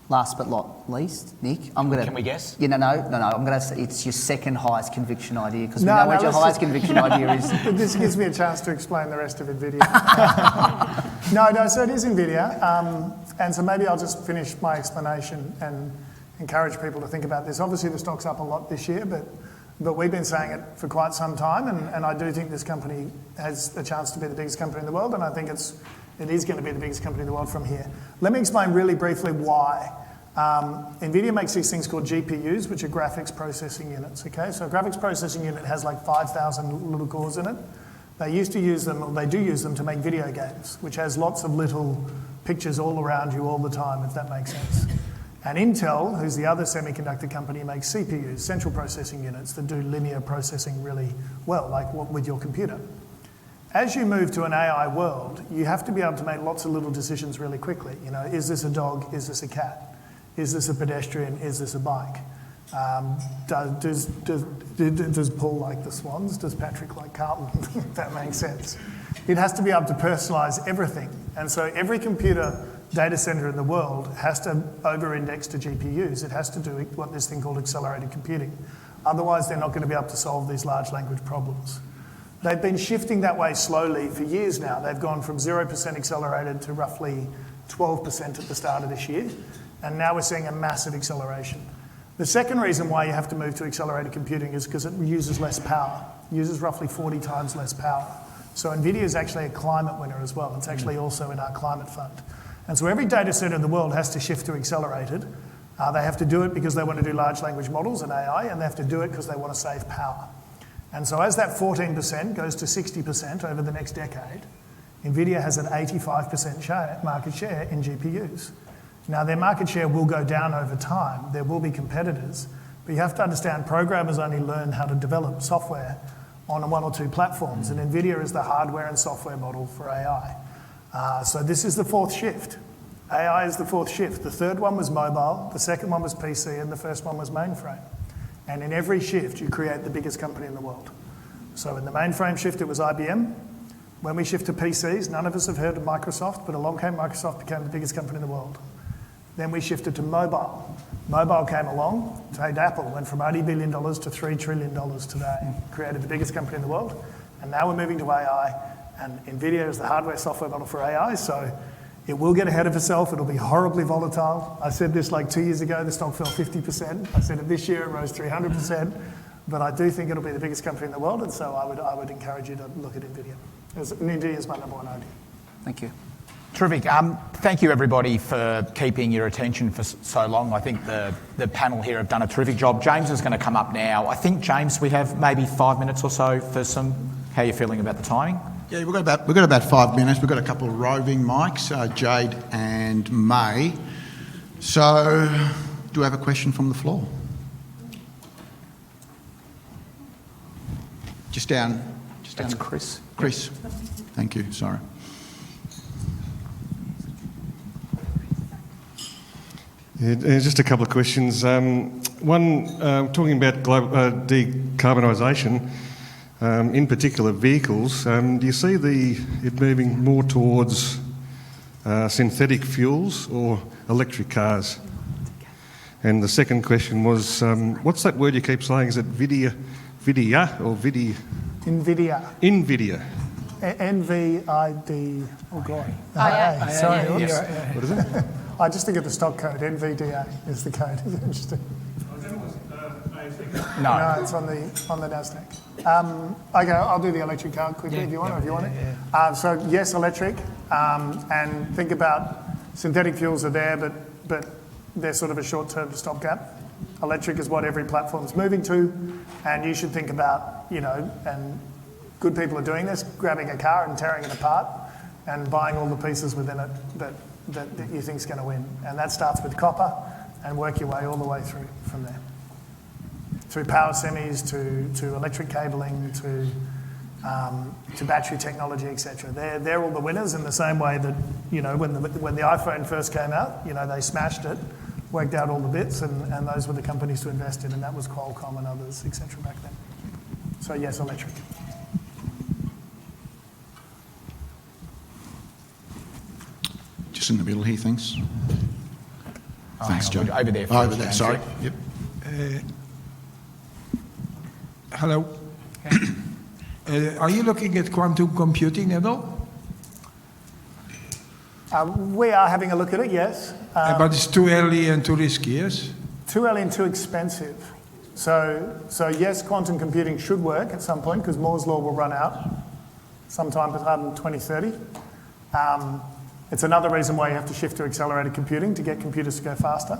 Last but not least, Nick, Can we guess? Yeah, no. I'm going to say it's your second highest conviction idea because we know what your highest conviction idea is. This gives me a chance to explain the rest of NVIDIA. So it is NVIDIA. And so maybe I'll just finish my explanation and encourage people to think about this. Obviously, the stock's up a lot this year, but we've been saying it for quite some time, and I do think this company has a chance to be the biggest company in the world, and I think it is going to be the biggest company in the world from here. Let me explain really briefly why. NVIDIA makes these things called GPUs, which are graphics processing units, okay? So a graphics processing unit has like 5,000 little cores in it. They used to use them, or they do use them to make video games, which has lots of little pictures all around you all the time, if that makes sense. And Intel, who's the other semiconductor company, makes CPUs, central processing units, that do linear processing really well, like with your computer. As you move to an AI world, you have to be able to make lots of little decisions really quickly. Is this a dog? Is this a cat? Is this a pedestrian? Is this a bike? Does Paul like the Swans? Does Patrick like Carlton? If that makes sense. It has to be able to personalise everything. And so every computer data centre in the world has to over-index to GPUs. It has to do what this thing called accelerated computing. Otherwise, they're not going to be able to solve these large language problems. They've been shifting that way slowly for years now. They've gone from 0% accelerated to roughly 12% at the start of this year. And now we're seeing a massive acceleration. The second reason why you have to move to accelerated computing is because it uses less power. It uses roughly 40 times less power. So NVIDIA is actually a climate winner as well. It's actually also in our climate fund. And so every data center in the world has to shift to accelerated. They have to do it because they want to do large language models and AI, and they have to do it because they want to save power. And so as that 14% goes to 60% over the next decade, NVIDIA has an 85% market share in GPUs. Now, their market share will go down over time. There will be competitors. But you have to understand programmers only learn how to develop software on 1 or 2 platforms, and NVIDIA is the hardware and software model for AI. So this is the 4th shift. AI is the 4th shift. The 3rd one was mobile, the 2nd one was PC, and the 1st one was mainframe. And in every shift, you create the biggest company in the world. So in the mainframe shift, it was IBM. When we shift to PCs, none of us have heard of Microsoft, but along came Microsoft, became the biggest company in the world. Then we shifted to mobile. Mobile came along, take Apple, went from $80 billion to $3 trillion today, created the biggest company in the world. And now we're moving to AI, and NVIDIA is the hardware software model for AI, so it will get ahead of itself. It'll be horribly volatile. I said this like 2 years ago, the stock fell 50%. I said it this year, it rose 300%. But I do think it'll be the biggest company in the world, and so I would encourage you to look at NVIDIA. NVIDIA is my number 1 idea. Thank you. Terrific. Thank you, everybody, for keeping your attention for so long. I think the panel here have done a terrific job. James is going to come up now. I think, James, we have maybe 5 minutes or so for some... How are you feeling about the timing? Yeah, we've got about 5 minutes. We've got a couple of roving mics, Jade and May. So, do we have a question from the floor? Just down. That's Chris. Chris. Thank you. Sorry. Yeah, just a couple of questions. One, talking about decarbonisation, in particular vehicles, do you see it moving more towards synthetic fuels or electric cars? And the second question was, what's that word you keep saying? Is it NVIDIA or VIDIA? NVIDIA. NVIDIA. NVID. Oh, God. yeah. Sorry. Yeah. What is it? I just think of the stock code. NVDA is the code. It's interesting. No, it's on the Nasdaq. Okay, I'll do the electric car quickly if you want, or if you want it. So yes, electric, and think about synthetic fuels are there, but but they're sort of a short-term stopgap. Electric is what every platform's moving to, and you should think about, and good people are doing this, grabbing a car and tearing it apart and buying all the pieces within it that you think's going to win. And that starts with copper and work your way all the way through from there. Through power semis, to electric cabling, to battery technology, etc. They're all the winners in the same way that, when the iPhone first came out, they smashed it, worked out all the bits, and those were the companies to invest in, and that was Qualcomm and others, etc. back then. So yes, electric. Just in the middle here, thanks. Thanks, hang on, Joe. over there Oh, over first, there, sorry. Andrew. Yep. Hello. Are you looking at quantum computing at all? We are having a look at it, yes. But it's too early and too risky, yes? Too early and too expensive. So yes, quantum computing should work at some point because Moore's law will run out sometime in 2030. It's another reason why you have to shift to accelerated computing to get computers to go faster.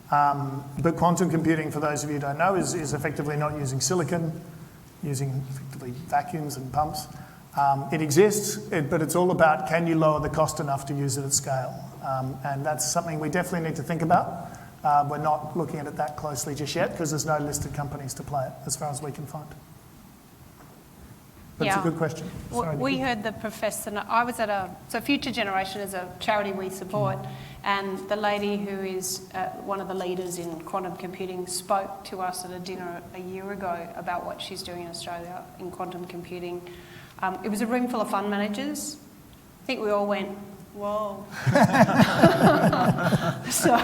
But quantum computing, for those of you who don't know, is effectively not using silicon, using effectively vacuums and pumps. It exists, but it's all about can you lower the cost enough to use it at scale? And that's something we definitely need to think about. We're not looking at it that closely just yet because there's no listed companies to play it as far as we can find. But it's a good question. Sorry, We Nikki. heard the professor, I was at so Future Generation is a charity we support, and the lady who is one of the leaders in quantum computing spoke to us at a dinner a year ago about what she's doing in Australia in quantum computing. It was a room full of fund managers. I think we all went, whoa. So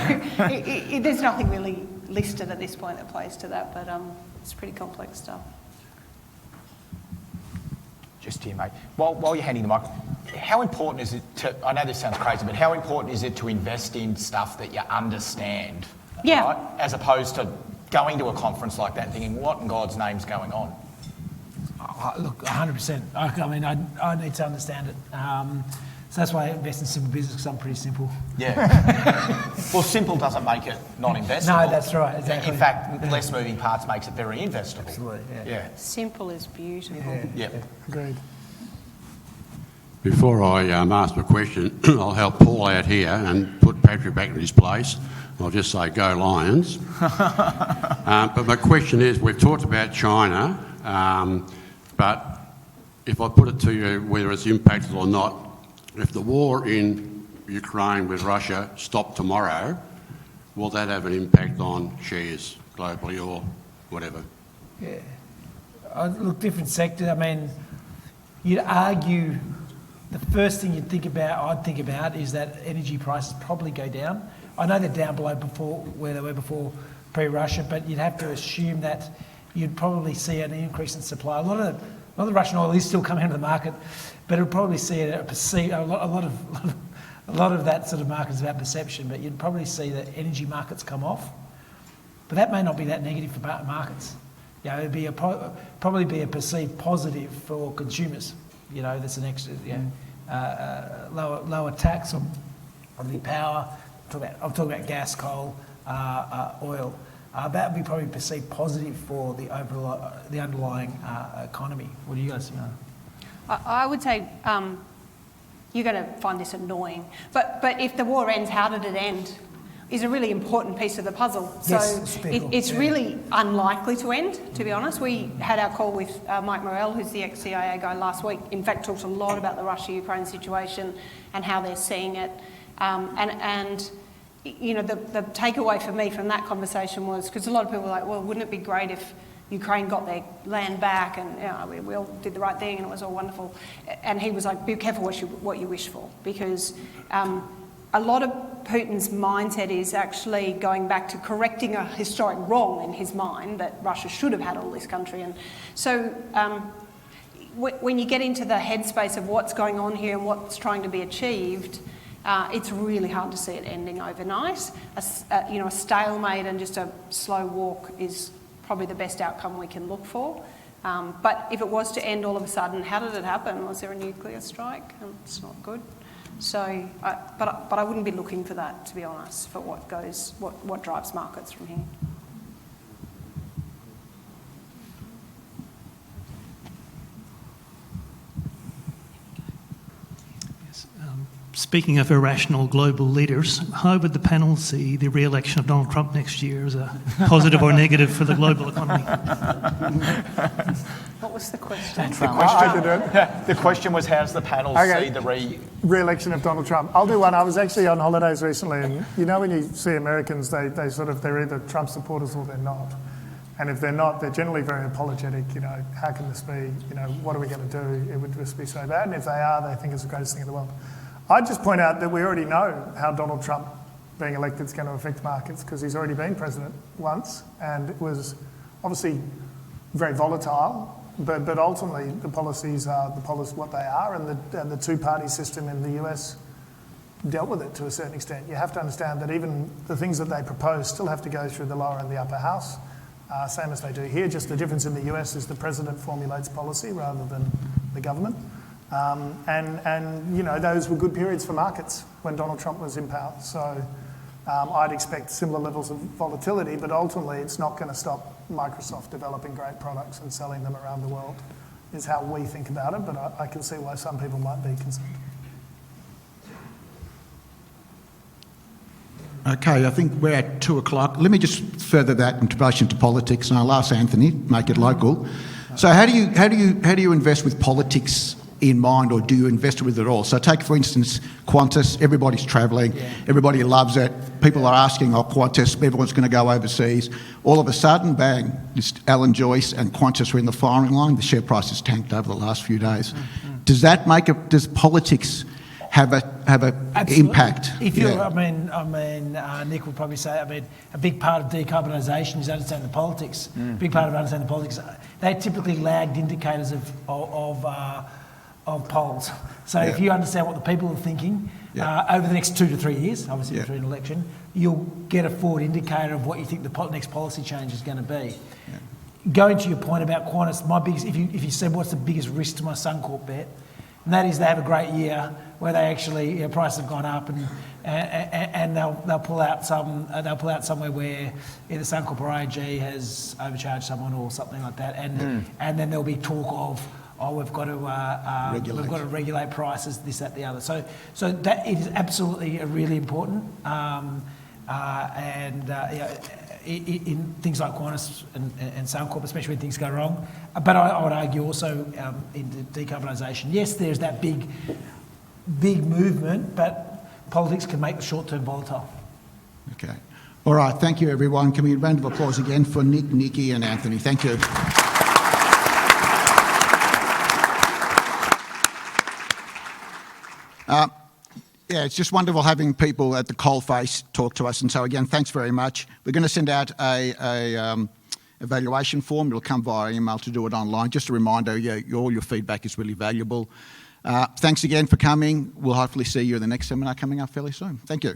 there's nothing really listed at this point that plays to that, but it's pretty complex stuff. Just here, mate. While you're handing the mic, how important is it to, I know this sounds crazy, but how important is it to invest in stuff that you understand? Yeah. Right? As opposed to going to a conference like that and thinking, what in God's name's going on? Look, 100%. I mean, I need to understand it. So that's why I invest in simple business because I'm pretty simple. Yeah. Well, simple doesn't make it not investable. No, that's right, exactly. In fact, less moving parts makes it very investable. Absolutely, Yeah. Simple is beautiful. Yeah. Agreed. Before I ask my question, I'll help Paul out here and put Patrick back in his place. I'll just say, go Lions. But my question is, we've talked about China, but if I put it to you, whether it's impacted or not, if the war in Ukraine with Russia stopped tomorrow, will that have an impact on shares globally or whatever? Yeah. Look, different sector. I mean, you'd argue the first thing I'd think about is that energy prices probably go down. I know they're down below where they were before pre-Russia, but you'd have to assume that you'd probably see an increase in supply. A lot of the Russian oil is still coming into the market, but it'll probably see a lot of that sort of market is about perception. But you'd probably see the energy markets come off, but that may not be that negative for markets. It'd be probably be a perceived positive for consumers. That's an extra lower tax on the power. I'm talking about gas, coal, oil. That would be probably perceived positive for the underlying economy. What do you guys think? I would say you're going to find this annoying, but if the war ends, how did it end? Is a really important piece of the puzzle. Yes, So it's really unlikely to end, to be honest. We had our call with Mike Morell, who's the ex-CIA guy, last week. In fact, talked a lot about the Russia-Ukraine situation and how they're seeing it. The takeaway for me from that conversation was, because a lot of people were like, well, wouldn't it be great if Ukraine got their land back and we all did the right thing and it was all wonderful. And he was like, be careful what you wish for, because a lot of Putin's mindset is actually going back to correcting a historic wrong in his mind, that Russia should have had all this country. And so when you get into the headspace of what's going on here and what's trying to be achieved, it's really hard to see it ending overnight. A stalemate and just a slow walk is probably the best outcome we can look for. But if it was to end all of a sudden, how did it happen? Was there a nuclear strike? It's not good. So, but I wouldn't be looking for that, to be honest, for what drives markets from here. Speaking of irrational global leaders, how would the panel see the re-election of Donald Trump next year as a positive or negative for the global economy? What was the question? The question was, how does the panel Okay. see the Re-election of Donald Trump. I'll do one. I was actually on holidays recently, and you know when you see Americans, they're either Trump supporters or they're not. And if they're not, they're generally very apologetic. You know, how can this be? You know, what are we going to do? It would just be so bad. And if they are, they think it's the greatest thing in the world. I'd just point out that we already know how Donald Trump being elected is going to affect markets because he's already been president once, and it was obviously very volatile. But ultimately, the policies are what they are, and the two-party system in the US dealt with it to a certain extent. You have to understand that even the things that they propose still have to go through the lower and the upper house, same as they do here. Just the difference in the US is the president formulates policy rather than the government. And you know, those were good periods for markets when Donald Trump was in power. So I'd expect similar levels of volatility, but ultimately it's not going to stop Microsoft developing great products and selling them around the world, is how we think about it, but I can see why some people might be concerned. Okay, I think we're at 2 o'clock. Let me just further that in relation to politics, and I'll ask Anthony, make it local. So how do you invest with politics in mind, or do you invest with it all? So take, for instance, Qantas. Everybody's travelling, everybody loves it. People are asking, Qantas, everyone's going to go overseas. All of a sudden, bang, Alan Joyce and Qantas are in the firing line. The share price has tanked over the last few days. Does that does politics have a impact? If you're, Nick would probably say, a big part of decarbonisation is understanding the politics. A big part of understanding the politics. They're typically lagged indicators of polls. So if you understand what the people are thinking over the next 2 to 3 years, obviously between an election, you'll get a forward indicator of what you think the next policy change is going to be. Going to your point about Qantas, if you said what's the biggest risk to my Suncorp bet, and that is they have a great year where they actually prices have gone up and they'll pull out somewhere where either Suncorp or AG has overcharged someone or something like that, and then there'll be talk of, we've got to regulate prices, this, that, the other. So that it is absolutely really important, in things like Qantas and Suncorp, especially when things go wrong. But I would argue also in decarbonisation, yes, there's that big movement, but politics can make the short term volatile. Okay. All right. Thank you, everyone. Can we have a round of applause again for Nick, Nikki, and Anthony? Thank you. It's just wonderful having people at the coalface talk to us. And so, again, thanks very much. We're going to send out a evaluation form. It'll come via email to do it online. Just a reminder, all your feedback is really valuable. Thanks again for coming. We'll hopefully see you in the next seminar coming up fairly soon. Thank you.